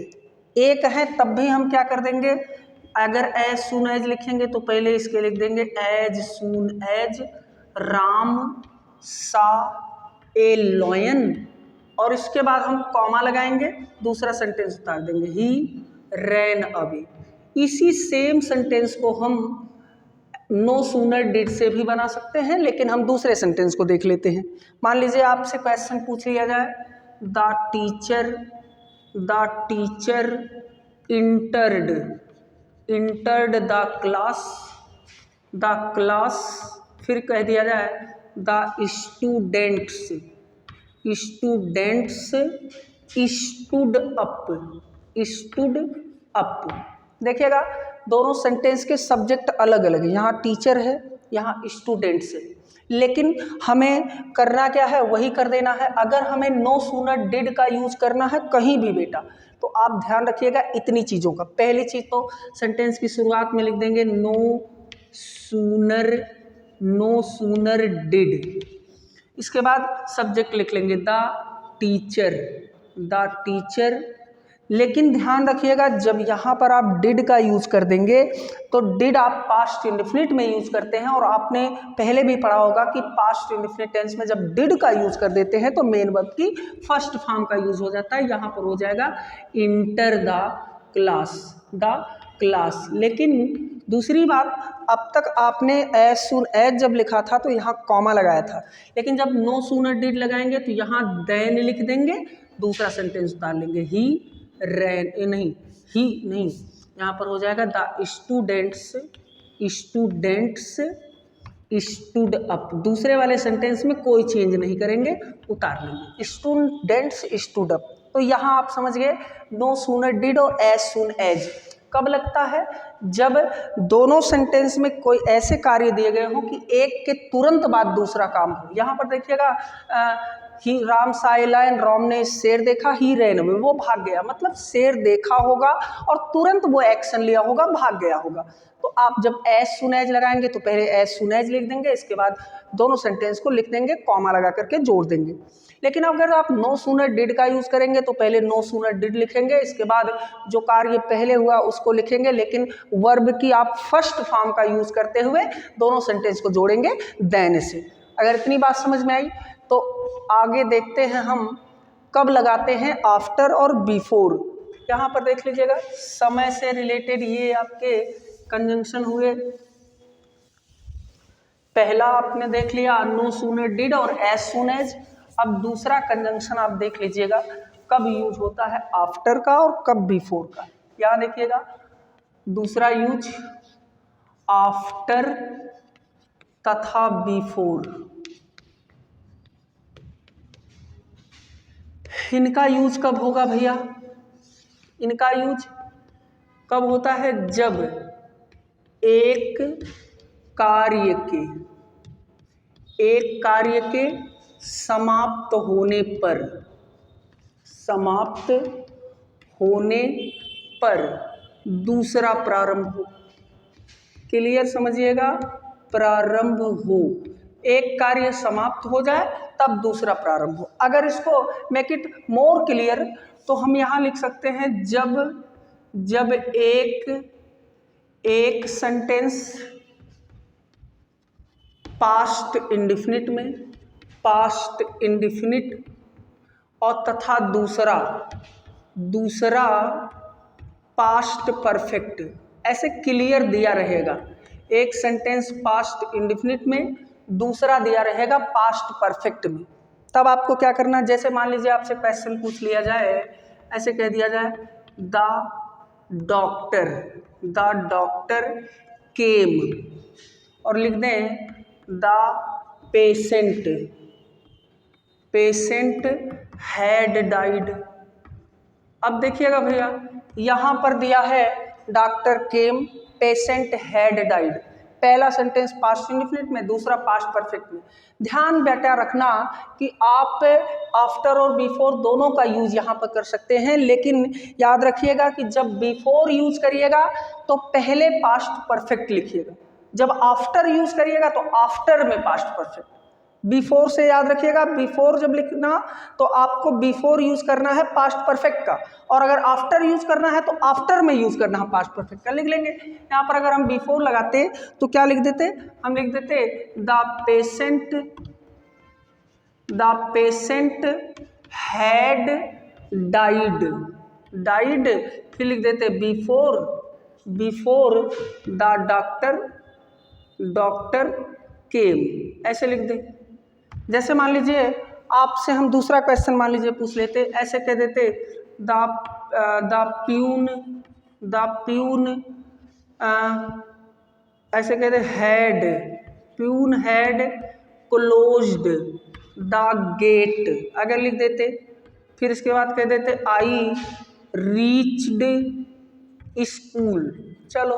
एक है, तब भी हम क्या कर देंगे, अगर एज सून एज लिखेंगे तो पहले इसके लिख देंगे एज सून एज राम सा ए लॉयन, और इसके बाद हम कॉमा लगाएंगे, दूसरा सेंटेंस उतार देंगे ही रैन अवे। इसी सेम सेंटेंस को हम नो सूनर डिड से भी बना सकते हैं, लेकिन हम दूसरे सेंटेंस को देख लेते हैं। मान लीजिए आपसे क्वेश्चन पूछ लिया जाए, the teacher entered the class, फिर कह दिया जाए द स्टूडेंट्स स्टूड अप। देखिएगा दोनों सेंटेंस के सब्जेक्ट अलग अलग है, यहाँ टीचर है, यहाँ स्टूडेंट्स है, लेकिन हमें करना क्या है, वही कर देना है। अगर हमें नो सूनर डिड का यूज करना है कहीं भी बेटा, तो आप ध्यान रखिएगा इतनी चीज़ों का। पहली चीज़ तो सेंटेंस की शुरुआत में लिख देंगे नो सूनर डिड, इसके बाद सब्जेक्ट लिख लेंगे द टीचर। लेकिन ध्यान रखिएगा जब यहाँ पर आप डिड का यूज कर देंगे तो डिड आप पास्ट इंडेफिनिट में यूज करते हैं, और आपने पहले भी पढ़ा होगा कि पास्ट इंडेफिनिट टेंस में जब डिड का यूज कर देते हैं तो मेन वर्ब की फर्स्ट फॉर्म का यूज हो जाता है। यहाँ पर हो जाएगा इंटर द क्लास। लेकिन दूसरी बात, अब तक आपने एज सून एज जब लिखा था तो यहाँ कॉमा लगाया था, लेकिन जब नो सूनर डिड लगाएंगे तो यहाँ देन लिख देंगे, दूसरा सेंटेंस डाल लेंगे ही यहाँ पर हो जाएगा द स्टूडेंट्स स्टूड अप। दूसरे वाले सेंटेंस में कोई चेंज नहीं करेंगे, उतार लेंगे स्टूडेंट्स स्टूड अप। तो यहाँ आप समझ गए नो सूनर डिड और एज सून एज कब लगता है, जब दोनों सेंटेंस में कोई ऐसे कार्य दिए गए हों कि एक के तुरंत बाद दूसरा काम हो। यहाँ पर देखिएगा ही राम साइला एंड राम ने शेर देखा, ही रैन में, वो भाग गया, मतलब शेर देखा होगा और तुरंत वो एक्शन लिया होगा, भाग गया होगा। तो आप जब एज सून एज लगाएंगे तो पहले एज सून एज लिख देंगे, इसके बाद दोनों सेंटेंस को लिख देंगे, कॉमा लगा करके जोड़ देंगे। लेकिन अगर आप नो सूनर डिड का यूज करेंगे तो पहले नो सूनर डिड लिखेंगे, इसके बाद जो कार्य पहले हुआ उसको लिखेंगे, लेकिन वर्ब की आप फर्स्ट फॉर्म का यूज करते हुए दोनों सेंटेंस को जोड़ेंगे देन से। अगर इतनी बात समझ में आई तो आगे देखते हैं हम कब लगाते हैं आफ्टर और बिफोर। यहाँ पर देख लीजिएगा समय से रिलेटेड ये आपके कंजंक्शन हुए। पहला आपने देख लिया नो सूनर डिड और एज सून एज। अब दूसरा कंजंक्शन आप देख लीजिएगा कब यूज होता है आफ्टर का और कब बिफोर का। यहाँ देखिएगा दूसरा यूज आफ्टर तथा बिफोर, इनका यूज कब होगा भैया, इनका यूज कब होता है, जब एक कार्य के समाप्त होने पर दूसरा प्रारंभ हो। क्लियर समझिएगा, प्रारंभ हो, एक कार्य समाप्त हो जाए तब दूसरा प्रारंभ हो। अगर इसको मेक इट मोर क्लियर तो हम यहाँ लिख सकते हैं जब एक सेंटेंस पास्ट इंडिफिनिट और तथा दूसरा पास्ट परफेक्ट, ऐसे क्लियर दिया रहेगा। एक सेंटेंस पास्ट इंडिफिनिट में, दूसरा दिया रहेगा पास्ट परफेक्ट में। तब आपको क्या करना, जैसे मान लीजिए आपसे क्वेश्चन पूछ लिया जाए, ऐसे कह दिया जाए द डॉक्टर केम और लिख दें द पेशेंट हैड डाइड। अब देखिएगा भैया यहाँ पर दिया है doctor came, patient had died, पहला सेंटेंस पास्ट इंडिफिनिट में, दूसरा पास्ट परफेक्ट में। ध्यान बेटा रखना कि आप आफ्टर और बिफोर दोनों का यूज यहाँ पर कर सकते हैं, लेकिन याद रखिएगा कि जब बिफोर यूज करिएगा तो पहले पास्ट परफेक्ट लिखिएगा, जब आफ्टर यूज करिएगा तो आफ्टर में पास्ट परफेक्ट। बिफोर से याद रखिएगा, बिफोर जब लिखना तो आपको बिफोर यूज करना है पास्ट परफेक्ट का, और अगर आफ्टर यूज करना है तो आफ्टर में यूज करना है पास्ट परफेक्ट का। लिख लेंगे यहाँ पर, अगर हम बिफोर लगाते तो क्या लिख देते, हम लिख देते द पेशेंट हैड डाइड, फिर लिख देते बिफोर द डॉक्टर केम, ऐसे लिख दे। जैसे मान लीजिए आपसे हम दूसरा क्वेश्चन मान लीजिए पूछ लेते, ऐसे कह देते द प्यून ऐसे कहते had, peon had closed the gate, अगर लिख देते। फिर इसके बाद कह देते आई रीच्ड स्कूल। चलो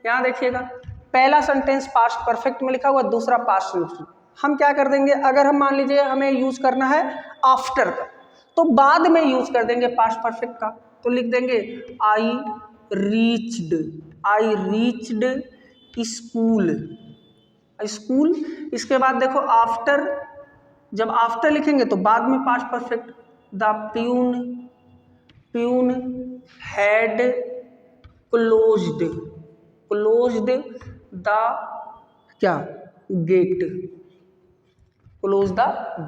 यहाँ देखिएगा, पहला सेंटेंस पास्ट परफेक्ट में लिखा हुआ, दूसरा पास्ट सिंपल। हम क्या कर देंगे, अगर हम मान लीजिए हमें यूज करना है आफ्टर का, तो बाद में यूज कर देंगे पास्ट परफेक्ट का, तो लिख देंगे आई रीच्ड स्कूल, स्कूल। इसके बाद देखो आफ्टर, जब आफ्टर लिखेंगे तो बाद में past perfect, the peon had closed the क्या गेट, क्लोज द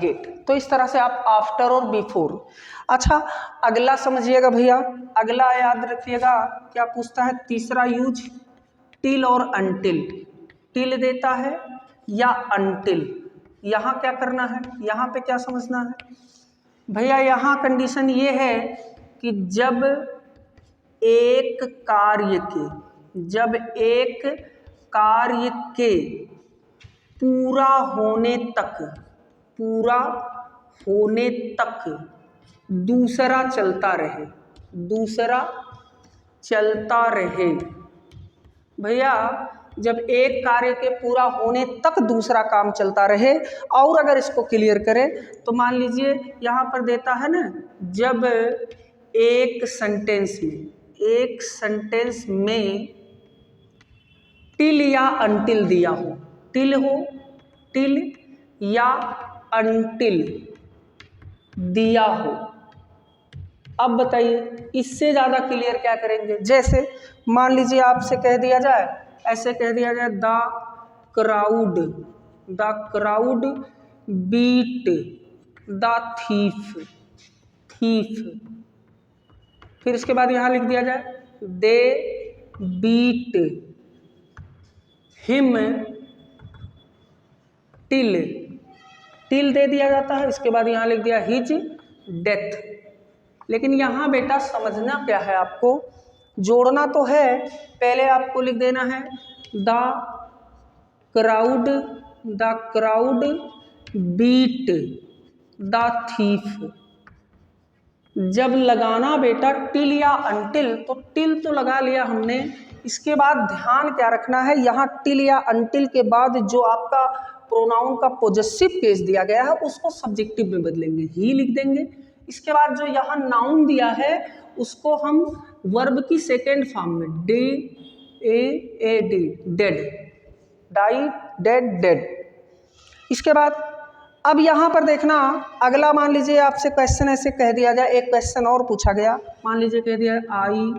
गेट। तो इस तरह से आप आफ्टर और बिफोर। अच्छा अगला समझिएगा भैया, अगला याद रखिएगा क्या पूछता है, तीसरा यूज टिल और अनटिल। टिल देता है या अनटिल, यहाँ क्या करना है, यहाँ पे क्या समझना है भैया, यहाँ कंडीशन ये है कि जब एक कार्य के पूरा होने तक दूसरा चलता रहे। भैया जब एक कार्य के पूरा होने तक दूसरा काम चलता रहे, और अगर इसको क्लियर करें तो मान लीजिए यहाँ पर देता है ना, जब एक सेंटेंस में टिल या अनटिल दिया हो, टिल या अनटिल दिया हो। अब बताइए इससे ज़्यादा क्लियर क्या करेंगे, जैसे मान लीजिए आपसे कह दिया जाए, ऐसे कह दिया जाए the crowd beat the thief. फिर इसके बाद यहाँ लिख दिया जाए दे बीट हिम टिल दे दिया जाता है। इसके बाद यहाँ लिख दिया हिज डेथ। लेकिन यहाँ बेटा समझना क्या है, आपको जोड़ना तो है, पहले आपको लिख देना है the crowd beat the thief. जब लगाना बेटा टिल या अनटिल, तो टिल तो लगा लिया हमने, इसके बाद ध्यान क्या रखना है, यहाँ टिल या अनटिल के बाद जो आपका प्रोनाउन का पॉजेसिव केस दिया गया है उसको सब्जेक्टिव में बदलेंगे, ही लिख देंगे। इसके बाद जो यहाँ नाउन दिया है उसको हम वर्ब की सेकेंड फॉर्म में डेड, डाई डेड। इसके बाद अब यहाँ पर देखना, अगला मान लीजिए आपसे क्वेश्चन ऐसे कह दिया जाए, एक क्वेश्चन और पूछा गया, मान लीजिए कह दिया आई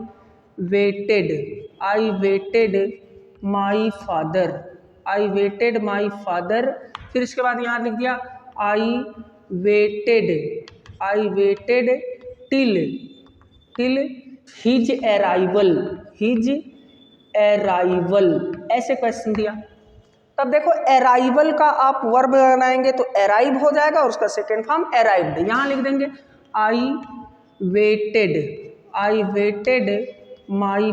वेटेड माई फादर। फिर इसके बाद यहाँ लिख दिया I waited till his arrival, ऐसे क्वेश्चन दिया। तब देखो अराइवल का आप वर्ब बनाएंगे तो अराइव हो जाएगा और उसका सेकेंड फॉर्म अराइव्ड। यहाँ लिख देंगे आई वेटेड माई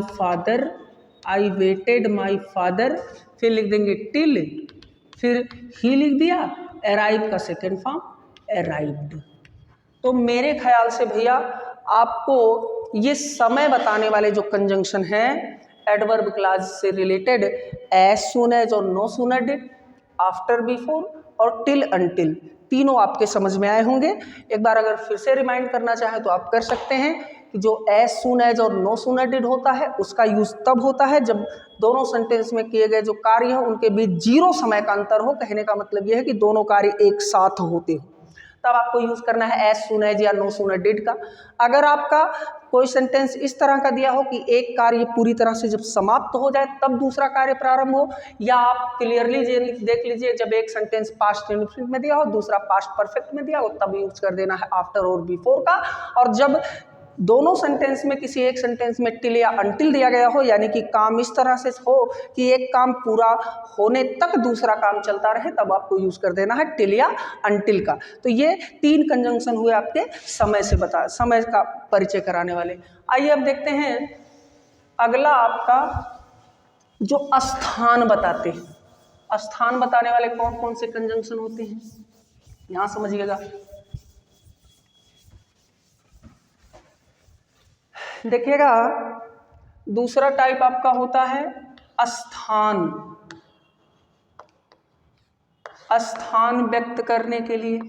फादर, फिर लिख देंगे टिल, फिर ही लिख दिया, अराइव का सेकेंड फॉर्म अराइव्ड। तो मेरे ख्याल से भैया आपको ये समय बताने वाले जो कंजंक्शन है एडवर्ब क्लॉज से रिलेटेड, एज सून एज और no sooner did, after before और टिल अनटिल, तीनों आपके समझ में आए होंगे। एक बार अगर फिर से रिमाइंड करना चाहें तो आप कर सकते हैं कि जो एज सून एज और नो सूनर डिड होता है उसका यूज तब होता है जब दोनों सेंटेंस में किए गए जो कार्य हो उनके बीच 0 समय का अंतर हो। कहने का मतलब यह है कि दोनों कार्य एक साथ होते हो, तब आपको यूज करना है एज सून एज या नो सूनर डिड का। अगर आपका कोई सेंटेंस इस तरह का दिया हो कि एक कार्य पूरी तरह से जब समाप्त हो जाए तब दूसरा कार्य प्रारंभ हो, या आप क्लियरली देख लीजिए जब एक सेंटेंस पास्ट इंडेफिनिट में दिया हो दूसरा पास्ट परफेक्ट में दिया हो तब यूज कर देना है आफ्टर और बिफोर का। और जब दोनों सेंटेंस में किसी एक सेंटेंस में टिल या अनटिल दिया गया हो, यानी कि काम इस तरह से हो कि एक काम पूरा होने तक दूसरा काम चलता रहे, तब आपको यूज कर देना है टिल या अनटिल का। तो ये 3 कंजंक्शन हुए आपके समय का परिचय कराने वाले। आइए अब देखते हैं अगला आपका जो स्थान बताते हैं, स्थान बताने वाले कौन कौन से कंजंक्शन होते हैं, यहां समझिएगा। देखिएगा, दूसरा टाइप आपका होता है स्थान। स्थान व्यक्त करने के लिए,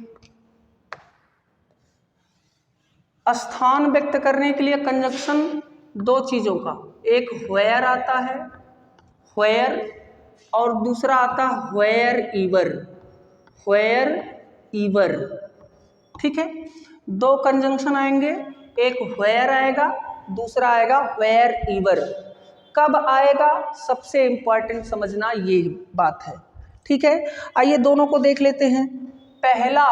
स्थान व्यक्त करने के लिए कंजंक्शन 2 चीजों का, एक व्हेयर आता है, व्हेयर, और दूसरा आता है व्हेयर ईवर, व्हेयर ईवर। ठीक है, 2 कंजंक्शन आएंगे, एक व्हेयर आएगा, दूसरा आएगा व्हेयर ईवर। कब आएगा, सबसे इंपॉर्टेंट समझना ये बात है। ठीक है, आइए दोनों को देख लेते हैं। पहला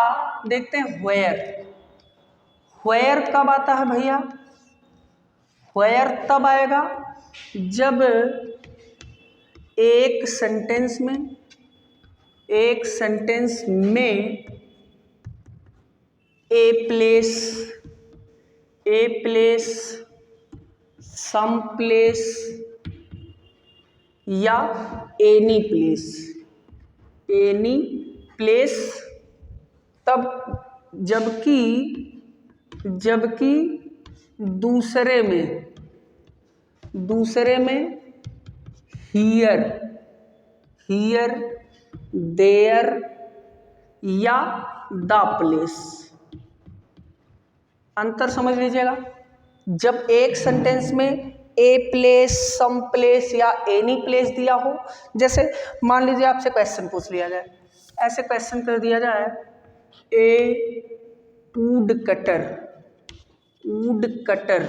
देखते हैं व्हेयर। व्हेयर कब आता है भैया, व्हेयर तब आएगा जब एक सेंटेंस में ए प्लेस, सम प्लेस या एनी प्लेस, तब जबकि दूसरे में हियर, देयर या द प्लेस। अंतर समझ लीजिएगा। जब एक सेंटेंस में ए प्लेस, सम प्लेस या एनी प्लेस दिया हो, जैसे मान लीजिए आपसे क्वेश्चन पूछ लिया जाए, ऐसे क्वेश्चन कर दिया जाए, ए वुड कटर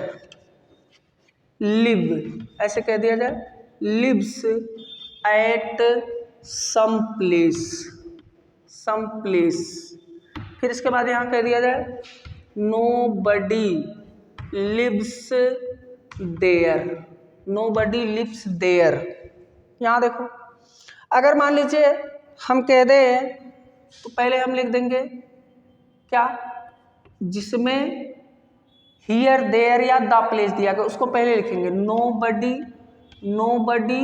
लिव, ऐसे कह दिया जाए, लिव्स एट सम प्लेस। फिर इसके बाद यहाँ कह दिया जाए nobody lives there। यहाँ देखो, अगर मान लीजिए हम कह दें तो पहले हम लिख देंगे क्या, जिसमें हियर, देयर या द प्लेस दिया गया उसको पहले लिखेंगे nobody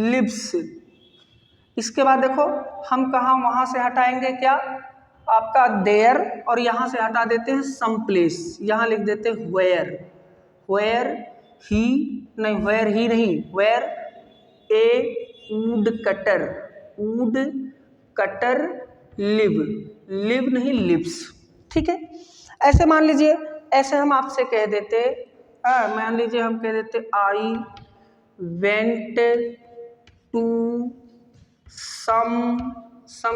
lives। इसके बाद देखो हम कहाँ वहां से हटाएंगे क्या, आपका देयर, और यहाँ से हटा देते हैं सम प्लेस, यहाँ लिख देते हैं where he where a woodcutter live नहीं लिव्स। ठीक है, ऐसे मान लीजिए, ऐसे हम आपसे कह देते, मान लीजिए हम कह देते आई वेंट टू सम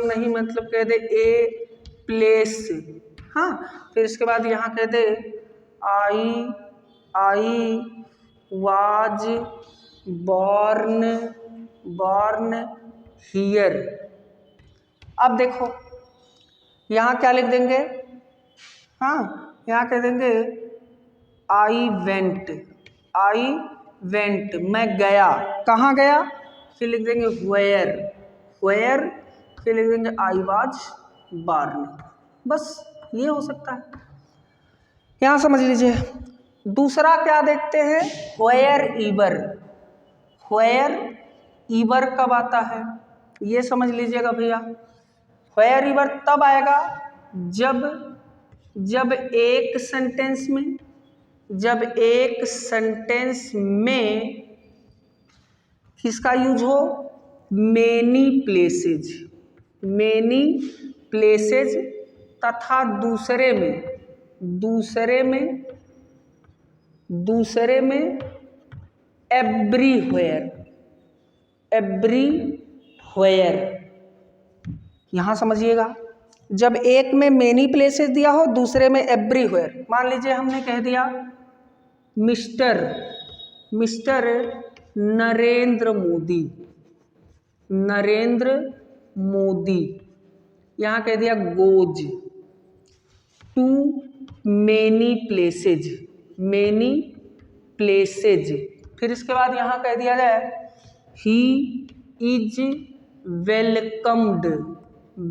नहीं, मतलब कह दे ए प्लेस। हाँ, फिर इसके बाद यहाँ कह दे आई वाज बॉर्न हियर। अब देखो यहाँ क्या लिख देंगे, हाँ यहाँ कह देंगे आई वेंट, मैं गया, कहाँ गया, फिर लिख देंगे वेयर, फिर लिख देंगे आई वाज बॉर्न। बस ये हो सकता है, यहाँ समझ लीजिए। दूसरा क्या देखते हैं, व्हेयर ईवर कब आता है, ये समझ लीजिएगा भैया। व्हेयर ईवर तब आएगा जब एक सेंटेंस में किसका यूज हो, मेनी प्लेसेज तथा दूसरे में एवरीवेयर। यहाँ समझिएगा, जब एक में मेनी प्लेसेस दिया हो, दूसरे में एवरीवेयर। मान लीजिए हमने कह दिया मिस्टर नरेंद्र मोदी, यहाँ कह दिया goes to many places, many places. फिर इसके बाद यहाँ कह दिया जाए he is welcomed,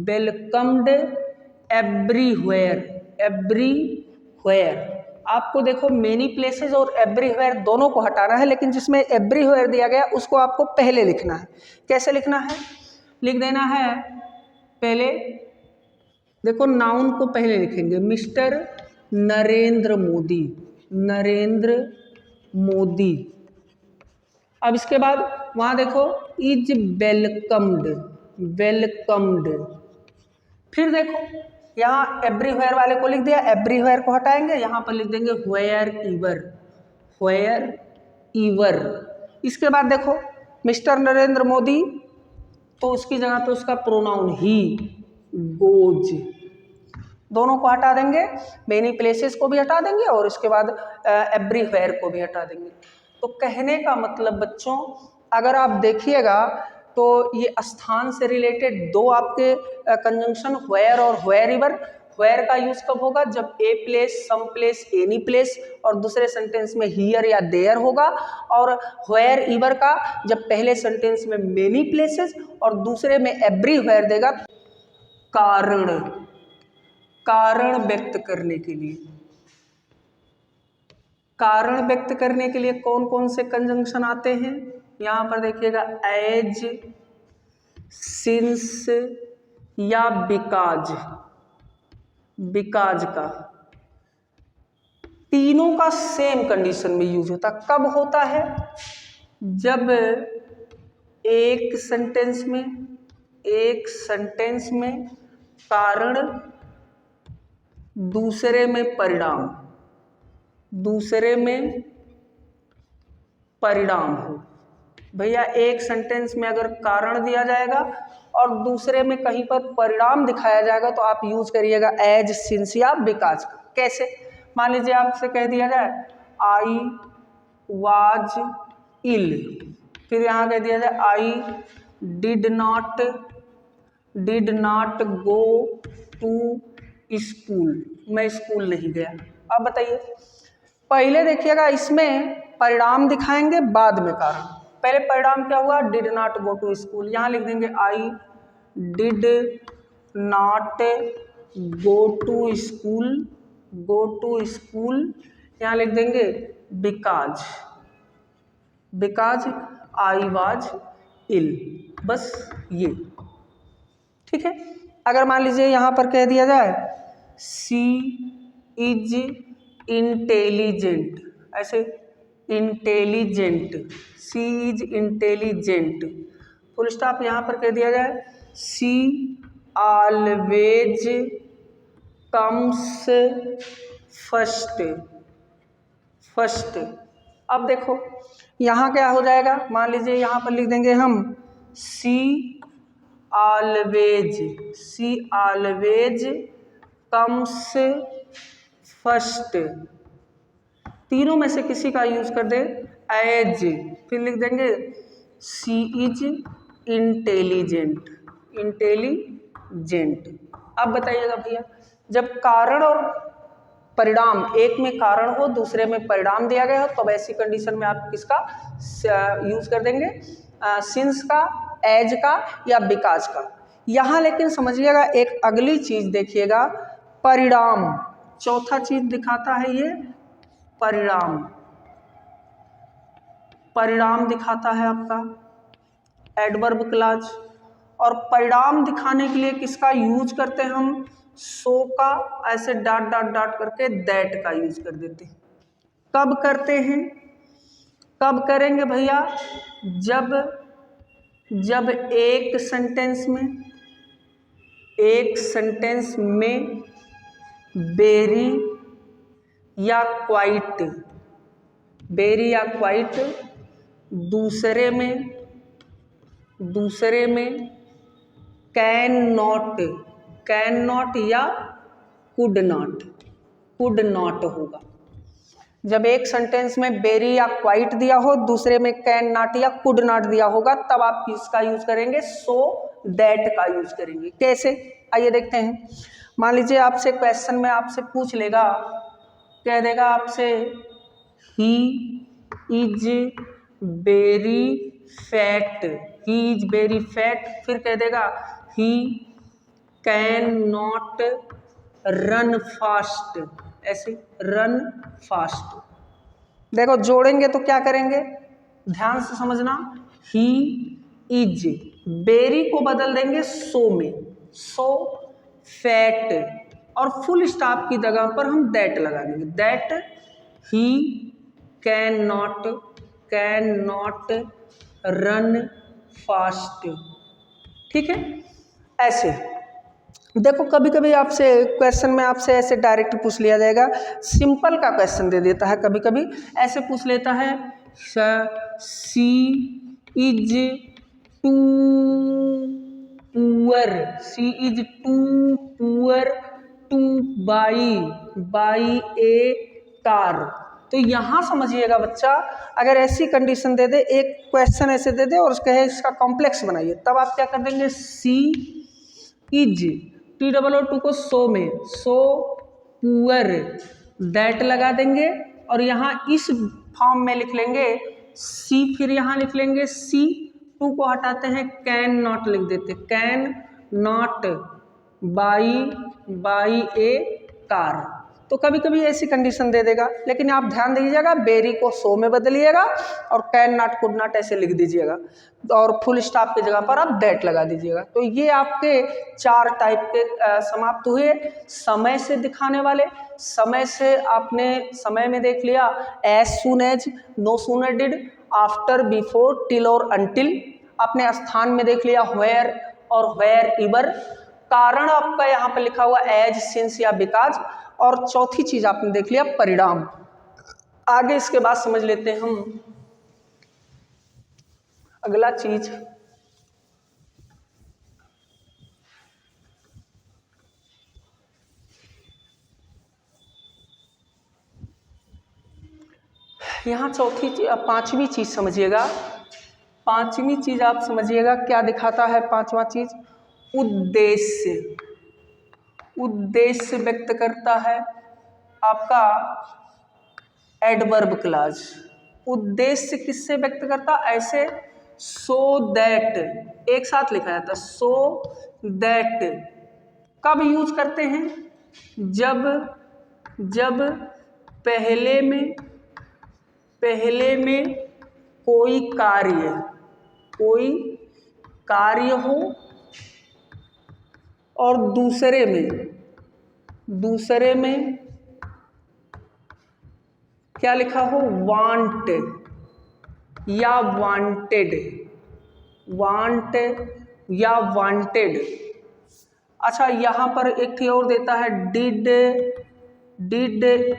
welcomed everywhere, everywhere. आपको देखो मेनी प्लेसेज और एवरीवेयर दोनों को हटाना है, लेकिन जिसमें एवरीवेयर दिया गया उसको आपको पहले लिखना है। कैसे लिखना है? लिख देना है पहले, देखो नाउन को पहले लिखेंगे, मिस्टर नरेंद्र मोदी, नरेंद्र मोदी। अब इसके बाद वहाँ देखो इज वेलकम्ड, वेलकम्ड। फिर देखो यहाँ एवरीवेयर वाले को लिख दिया, एवरीवेयर को हटाएंगे, यहाँ पर लिख देंगे व्हेयर ईवर, व्हेयर ईवर। इसके बाद देखो मिस्टर नरेंद्र मोदी, तो उसकी जगह पे उसका प्रोनाउन ही, गोज। दोनों को हटा देंगे, मेनी प्लेसेस को भी हटा देंगे और इसके बाद एवरीवेयर को भी हटा देंगे। तो कहने का मतलब बच्चों, अगर आप देखिएगा तो ये स्थान से रिलेटेड दो आपके कंजंक्शन व्हेयर और व्हेयर ईवर। व्हेयर का यूज कब होगा? जब a place, some place, any place और दूसरे सेंटेंस में हियर या देयर होगा। और व्हेयर ईवर का जब पहले सेंटेंस में मेनी प्लेसेस और दूसरे में एवरीवेयर देगा। कारण, कारण व्यक्त करने के लिए, कारण व्यक्त करने के लिए कौन कौन से कंजंक्शन आते हैं? यहाँ पर देखिएगा एज, सिंस या बिकॉज, बिकॉज का तीनों का सेम कंडीशन में यूज होता। कब होता है? जब एक सेंटेंस में, एक सेंटेंस में कारण दूसरे में परिणाम, दूसरे में परिणाम हो। भैया एक सेंटेंस में अगर कारण दिया जाएगा और दूसरे में कहीं पर परिणाम दिखाया जाएगा तो आप यूज करिएगा एज, सिंस या बिकॉज का। कैसे? मान लीजिए आपसे कह दिया जाए आई वाज इल, फिर यहाँ कह दिया जाए I did not go to school, मैं स्कूल नहीं गया। अब बताइए, पहले देखिएगा इसमें परिणाम दिखाएंगे, बाद में कारण। पहले परिणाम क्या हुआ? Did not go to school. यहाँ लिख देंगे I did not go to school, go to school. यहाँ लिख देंगे because, because I was ill. बस ये ठीक है। अगर मान लीजिए यहाँ पर कह दिया जाए सी इज इंटेलिजेंट, ऐसे intelligent, she is intelligent, full stop. यहाँ पर कह दिया जाए she always comes first, first. अब देखो यहाँ क्या हो जाएगा? मान लीजिए यहाँ पर लिख देंगे हम सी ऑलवेज, सी ऑलवेज कम्स फर्स्ट। तीनों में से किसी का यूज कर दे एज, फिर लिख देंगे सी इज इंटेलिजेंट, इंटेलिजेंट। अब बताइएगा भैया, जब कारण और परिणाम, एक में कारण हो दूसरे में परिणाम दिया गया हो, तो ऐसी कंडीशन में आप किसका यूज कर देंगे? सिंस का, एज का या बिकॉज का। यहाँ लेकिन समझिएगा एक अगली चीज देखिएगा, परिणाम। चौथा चीज दिखाता है ये परिणाम, परिणाम दिखाता है आपका एडवर्ब क्लॉज। और परिणाम दिखाने के लिए किसका यूज करते हैं हम? सो का, ऐसे डॉट डॉट डॉट करके दैट का यूज कर देते हैं। कब करते हैं? कब करेंगे भैया? जब एक सेंटेंस में, एक सेंटेंस में वेरी या क्वाइट, वेरी या क्वाइट, दूसरे में कैन नॉट या कुड नॉट होगा। जब एक सेंटेंस में वेरी या क्वाइट दिया हो, दूसरे में कैन नॉट या कुड नॉट दिया होगा, तब आप किसका यूज करेंगे? सो दैट का यूज करेंगे। कैसे? आइए देखते हैं। मान लीजिए आपसे क्वेश्चन में आपसे पूछ लेगा, कह देगा आपसे he is very fat, he is very fat, फिर कह देगा he can not run fast, ऐसे रन फास्ट। देखो जोड़ेंगे तो क्या करेंगे, ध्यान से समझना, ही इज, बेरी को बदल देंगे सो में, सो फैट, और फुल स्टॉप की जगह पर हम दैट लगा देंगे, that he can not run fast. ठीक है, ऐसे देखो कभी कभी आपसे क्वेश्चन में आपसे ऐसे डायरेक्ट पूछ लिया जाएगा, सिंपल का क्वेश्चन दे देता है, कभी कभी ऐसे पूछ लेता है she is too poor, she is too poor to buy a car. तो यहाँ समझिएगा बच्चा, अगर ऐसी कंडीशन दे दे, एक क्वेश्चन ऐसे दे दे और कहे इसका कॉम्प्लेक्स बनाइए, तब आप क्या कर देंगे, सी इज, TOO को सो में, सो पुअर, दैट लगा देंगे और यहाँ इस फॉर्म में लिख लेंगे सी, फिर यहाँ लिख लेंगे सी, टू को हटाते हैं कैन नॉट लिख देते, can not by a car. तो कभी कभी ऐसी कंडीशन दे देगा, लेकिन आप ध्यान दीजिएगा, बेरी को सो में बदलिएगा और कैन नॉट कुड नॉट ऐसे लिख दीजिएगा और फुल स्टॉप की जगह पर आप दैट लगा दीजिएगा। तो ये आपके 4 टाइप के समाप्त हुए। समय से दिखाने वाले, समय से आपने समय में देख लिया, as soon as, no sooner did, after, before, till और अनटिल। आपने स्थान में देख लिया वेयर और वेयर इवर। कारण आपका यहाँ पर लिखा हुआ एज, सिंस या बिकॉज। और चौथी चीज आपने देख लिया परिणाम। आगे इसके बाद समझ लेते हैं हम अगला चीज, यहाँ पांचवी चीज समझिएगा। पांचवी चीज आप समझिएगा क्या दिखाता है। पांचवा चीज उद्देश्य, उद्देश्य व्यक्त करता है आपका एडवर्ब क्लॉज। उद्देश्य किससे व्यक्त करता, ऐसे सो दैट, एक साथ लिखा जाता है, सो दैट। कब यूज करते हैं, जब पहले में कोई कार्य हो और दूसरे में क्या लिखा हो, वांट या वांटेड, वांट या वांटेड। अच्छा, यहाँ पर एक और देता है डिड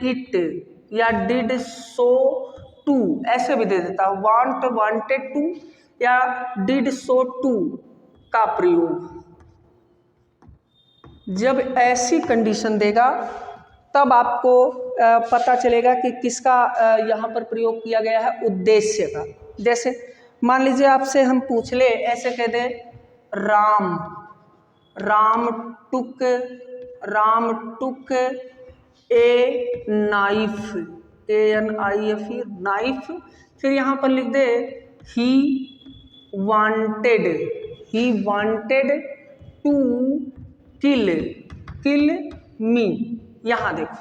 इट या डिड सो टू, ऐसे भी दे देता है, वांट, वांटेड टू या डिड सो टू का प्रयोग। जब ऐसी कंडीशन देगा तब आपको पता चलेगा कि किसका यहाँ पर प्रयोग किया गया है, उद्देश्य का। जैसे मान लीजिए आपसे हम पूछ ले, ऐसे कह दे राम टुक ए नाइफ, ANIF, नाइफ। फिर यहाँ पर लिख दे ही वांटेड टू किल मी। यहाँ देखो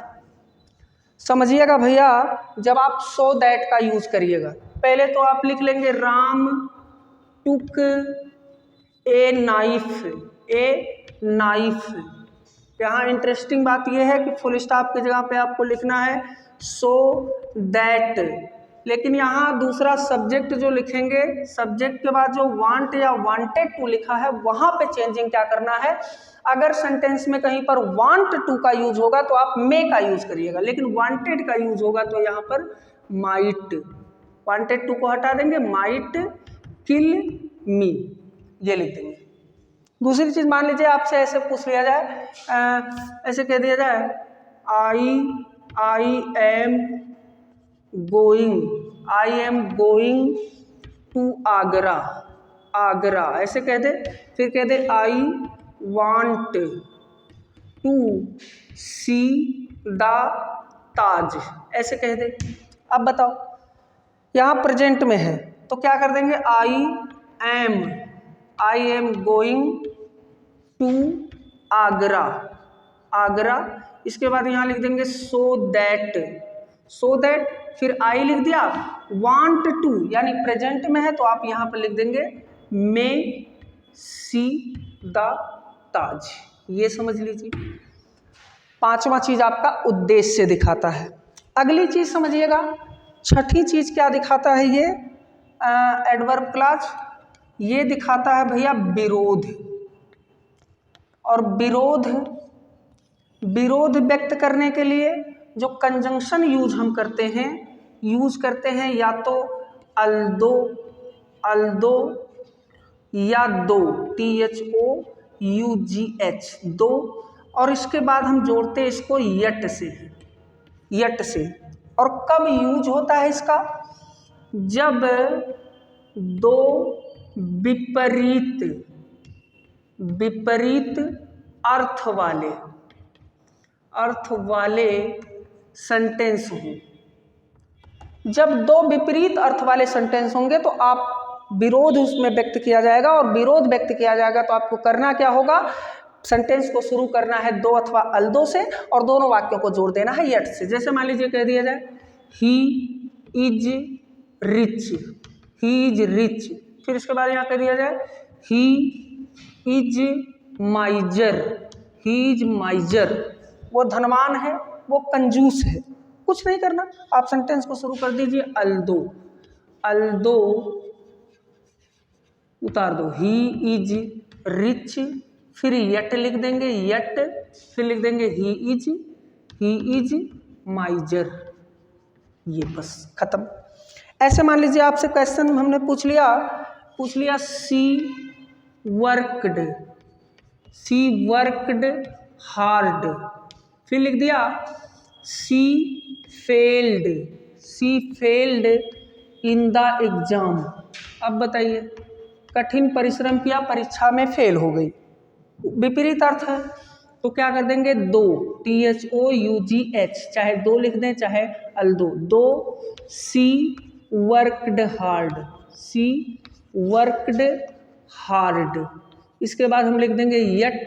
समझिएगा भैया, जब आप सो दैट का यूज करिएगा, पहले तो आप लिख लेंगे राम टुक ए नाइफ। यहाँ इंटरेस्टिंग बात यह है कि फुल स्टॉप की जगह पे आपको लिखना है सो दैट, लेकिन यहाँ दूसरा सब्जेक्ट जो लिखेंगे, सब्जेक्ट के बाद जो वांट या वांटेड टू लिखा है वहां पे चेंजिंग क्या करना है। अगर सेंटेंस में कहीं पर वांट टू का यूज होगा तो आप मे का यूज करिएगा, लेकिन वांटेड का यूज होगा तो यहाँ पर माइट, वांटेड टू को हटा देंगे, माइट किल मी, ये लिख देंगे। दूसरी चीज मान लीजिए आपसे ऐसे पूछ लिया जाए, ऐसे कह दिया जाए I am going to Agra, ऐसे कह दे। फिर कह दे I want to see the Taj, ऐसे कह दे। अब बताओ यहाँ प्रेजेंट में है तो क्या कर देंगे, I am going to Agra, Agra. इसके बाद यहाँ लिख देंगे सो दैट, फिर आई लिख दिया, वांट टू यानी प्रेजेंट में है तो आप यहाँ पर लिख देंगे मे सी द ताज। ये समझ लीजिए, पांचवा चीज आपका उद्देश्य दिखाता है। अगली चीज समझिएगा, छठी चीज क्या दिखाता है ये एडवर्ब क्लॉज, ये दिखाता है भैया विरोध। और विरोध व्यक्त करने के लिए जो कंजंक्शन यूज हम करते हैं या तो अल्दो या दो, THOUGH, दो, और इसके बाद हम जोड़ते हैं इसको यट से। और कब यूज होता है इसका, जब दो विपरीत अर्थ वाले सेंटेंस हों। जब दो विपरीत अर्थ वाले सेंटेंस होंगे तो आप विरोध उसमें व्यक्त किया जाएगा, और विरोध व्यक्त किया जाएगा तो आपको करना क्या होगा, सेंटेंस को शुरू करना है दो अथवा अल्दो से और दोनों वाक्यों को जोड़ देना है यट से। जैसे मान लीजिए कह दिया जाए ही इज रिच, फिर इसके बाद यहाँ कह दिया जाए ही इज माइजर, वो धनवान है, वो कंजूस है। कुछ नहीं करना, आप सेंटेंस को शुरू कर दीजिए अल्दो उतार दो, ही इज रिच, फिर यट लिख देंगे फिर लिख देंगे ही इज माइजर। ये बस खत्म। ऐसे मान लीजिए आपसे क्वेश्चन हमने पूछ लिया सी वर्कड हार्ड, फिर लिख दिया she failed in the exam. अब बताइए, कठिन परिश्रम किया, परीक्षा में फेल हो गई, विपरीत अर्थ है तो क्या कर देंगे, दो, THOUGH, चाहे दो लिख दें चाहे अल्दो, दो सी वर्कड हार्ड। इसके बाद हम लिख देंगे यट,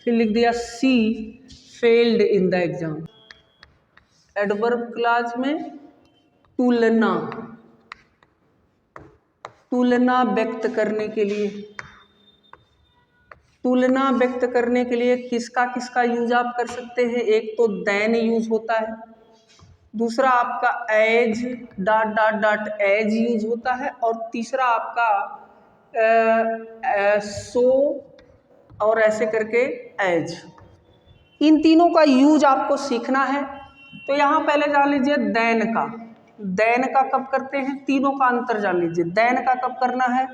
फिर लिख दिया she failed in the exam. Adverb clause में तुलना व्यक्त करने के लिए किसका यूज आप कर सकते हैं। एक तो देन यूज होता है, दूसरा आपका एज एज यूज होता है, और तीसरा आपका सो और ऐसे करके एज। इन तीनों का यूज आपको सीखना है। तो यहाँ पहले जान लीजिए देन का कब करते हैं, तीनों का अंतर जान लीजिए। देन का कब करना है,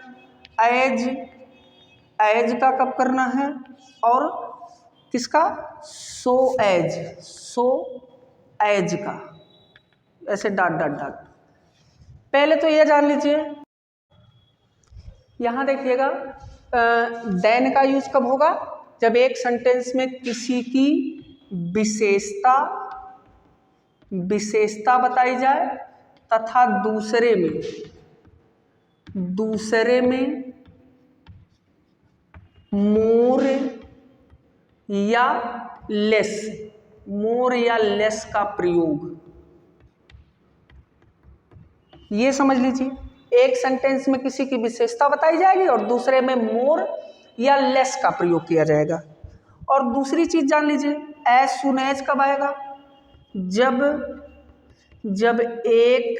एज का कब करना है, और किसका, सो एज का, ऐसे डॉट। पहले तो ये जान लीजिए, यहाँ देखिएगा देन का यूज कब होगा, जब एक सेंटेंस में किसी की विशेषता बताई जाए तथा दूसरे में मोर या लेस का प्रयोग। ये समझ लीजिए, एक सेंटेंस में किसी की विशेषता बताई जाएगी और दूसरे में मोर या लेस का प्रयोग किया जाएगा। और दूसरी चीज जान लीजिए, एज सुन एज कब आएगा, जब एक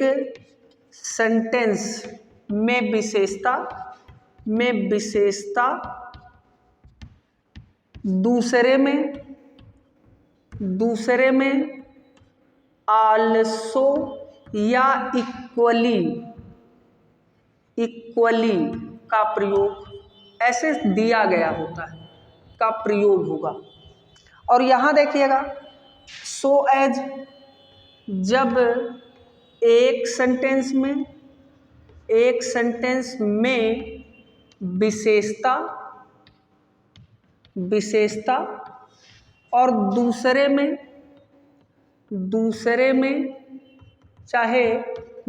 सेंटेंस में विशेषता दूसरे में आल्सो या इक्वली का प्रयोग ऐसे दिया गया होता है, का प्रयोग होगा। और यहाँ देखिएगा सो एज, जब एक सेंटेंस में विशेषता और दूसरे में चाहे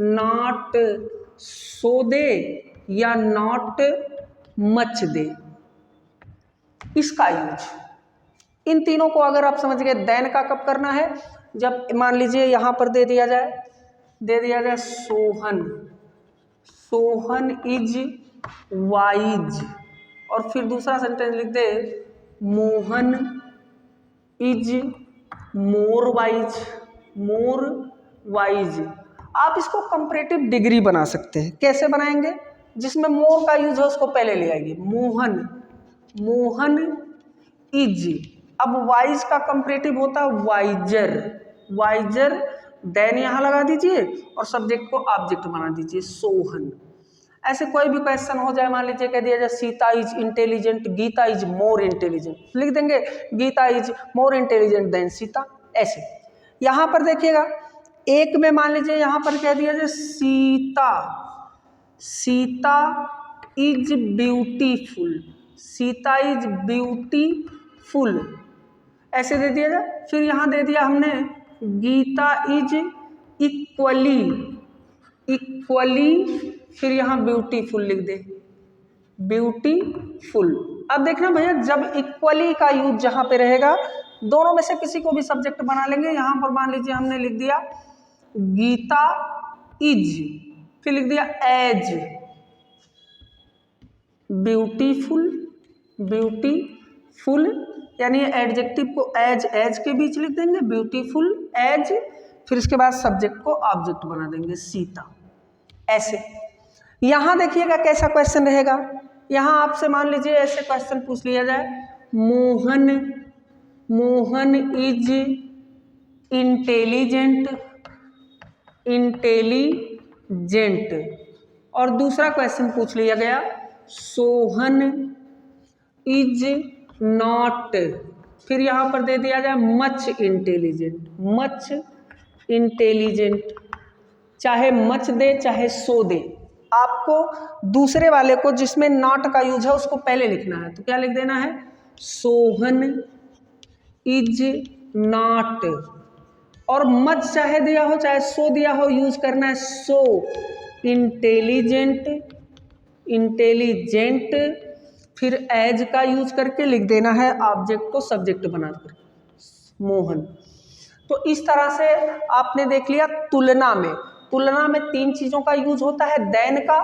नॉट सो दे या नॉट मच दे, इसका यूज। इन तीनों को अगर आप समझ गए, देन का कब करना है, जब मान लीजिए यहां पर दे दिया जाए सोहन इज वाइज, और फिर दूसरा सेंटेंस लिख दे मोहन इज मोर वाइज। आप इसको कंपैरेटिव डिग्री बना सकते हैं। कैसे बनाएंगे? जिसमें मोर का यूज है उसको पहले ले आएंगे, मोहन इज। अब वाइज का कंपैरेटिव होता है वाइजर, देन यहां लगा दीजिए और सब्जेक्ट को ऑब्जेक्ट बना दीजिए सोहन। ऐसे कोई भी क्वेश्चन हो जाए, मान लीजिए कह दिया जाए Sita is intelligent, Gita is more intelligent, लिख देंगे Gita is more intelligent than Sita. ऐसे यहां पर देखिएगा, एक में मान लीजिए यहां पर कह दिया जाए सीता इज ब्यूटीफुल, ऐसे दे दिया जाए। फिर यहां दे दिया हमने गीता इज इक्वली, फिर यहां ब्यूटीफुल लिख दे, ब्यूटीफुल। अब देखना भैया, जब इक्वली का यूज जहां पे रहेगा, दोनों में से किसी को भी सब्जेक्ट बना लेंगे। यहां पर मान लीजिए हमने लिख दिया गीता इज, फिर लिख दिया एज ब्यूटीफुल, यानी एडजेक्टिव को एज के बीच लिख देंगे, ब्यूटीफुल एज, फिर इसके बाद सब्जेक्ट को ऑब्जेक्ट बना देंगे सीता। ऐसे यहां देखिएगा कैसा क्वेश्चन रहेगा। यहां आपसे मान लीजिए ऐसे क्वेश्चन पूछ लिया जाए, मोहन इज इंटेलिजेंट, और दूसरा क्वेश्चन पूछ लिया गया सोहन इज नॉट, फिर यहां पर दे दिया जाए मच इंटेलिजेंट, चाहे मच दे चाहे सो दे, आपको दूसरे वाले को जिसमें नॉट का यूज है उसको पहले लिखना है। तो क्या लिख देना है, सोहन इज नॉट, और मच चाहे दिया हो चाहे सो दिया हो, यूज करना है सो इंटेलिजेंट, फिर एज का यूज करके लिख देना है ऑब्जेक्ट को सब्जेक्ट बनाकर मोहन। तो इस तरह से आपने देख लिया तुलना में तीन चीजों का यूज होता है, देन का,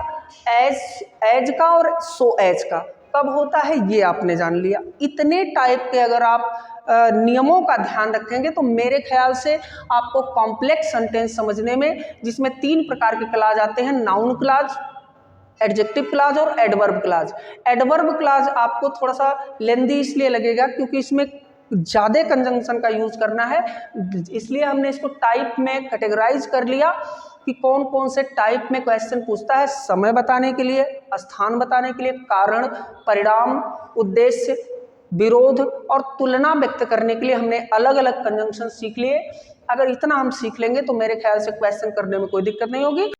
एज का और सो एज का। कब होता है ये आपने जान लिया। इतने टाइप के अगर आप नियमों का ध्यान रखेंगे तो मेरे ख्याल से आपको कॉम्प्लेक्स सेंटेंस समझने में, जिसमें तीन प्रकार के क्लाज आते हैं, नाउन क्लाज, एडजेक्टिव क्लाज और एडवर्ब क्लाज। एडवर्ब क्लाज आपको थोड़ा सा लेंदी इसलिए लगेगा क्योंकि इसमें ज़्यादा कंजंक्शन का यूज करना है, इसलिए हमने इसको टाइप में कैटेगराइज कर लिया कि कौन कौन से टाइप में क्वेश्चन पूछता है। समय बताने के लिए, स्थान बताने के लिए, कारण, परिणाम, उद्देश्य, विरोध और तुलना व्यक्त करने के लिए हमने अलग अलग कंजंक्शन सीख लिए। अगर इतना हम सीख लेंगे तो मेरे ख्याल से क्वेश्चन करने में कोई दिक्कत नहीं होगी।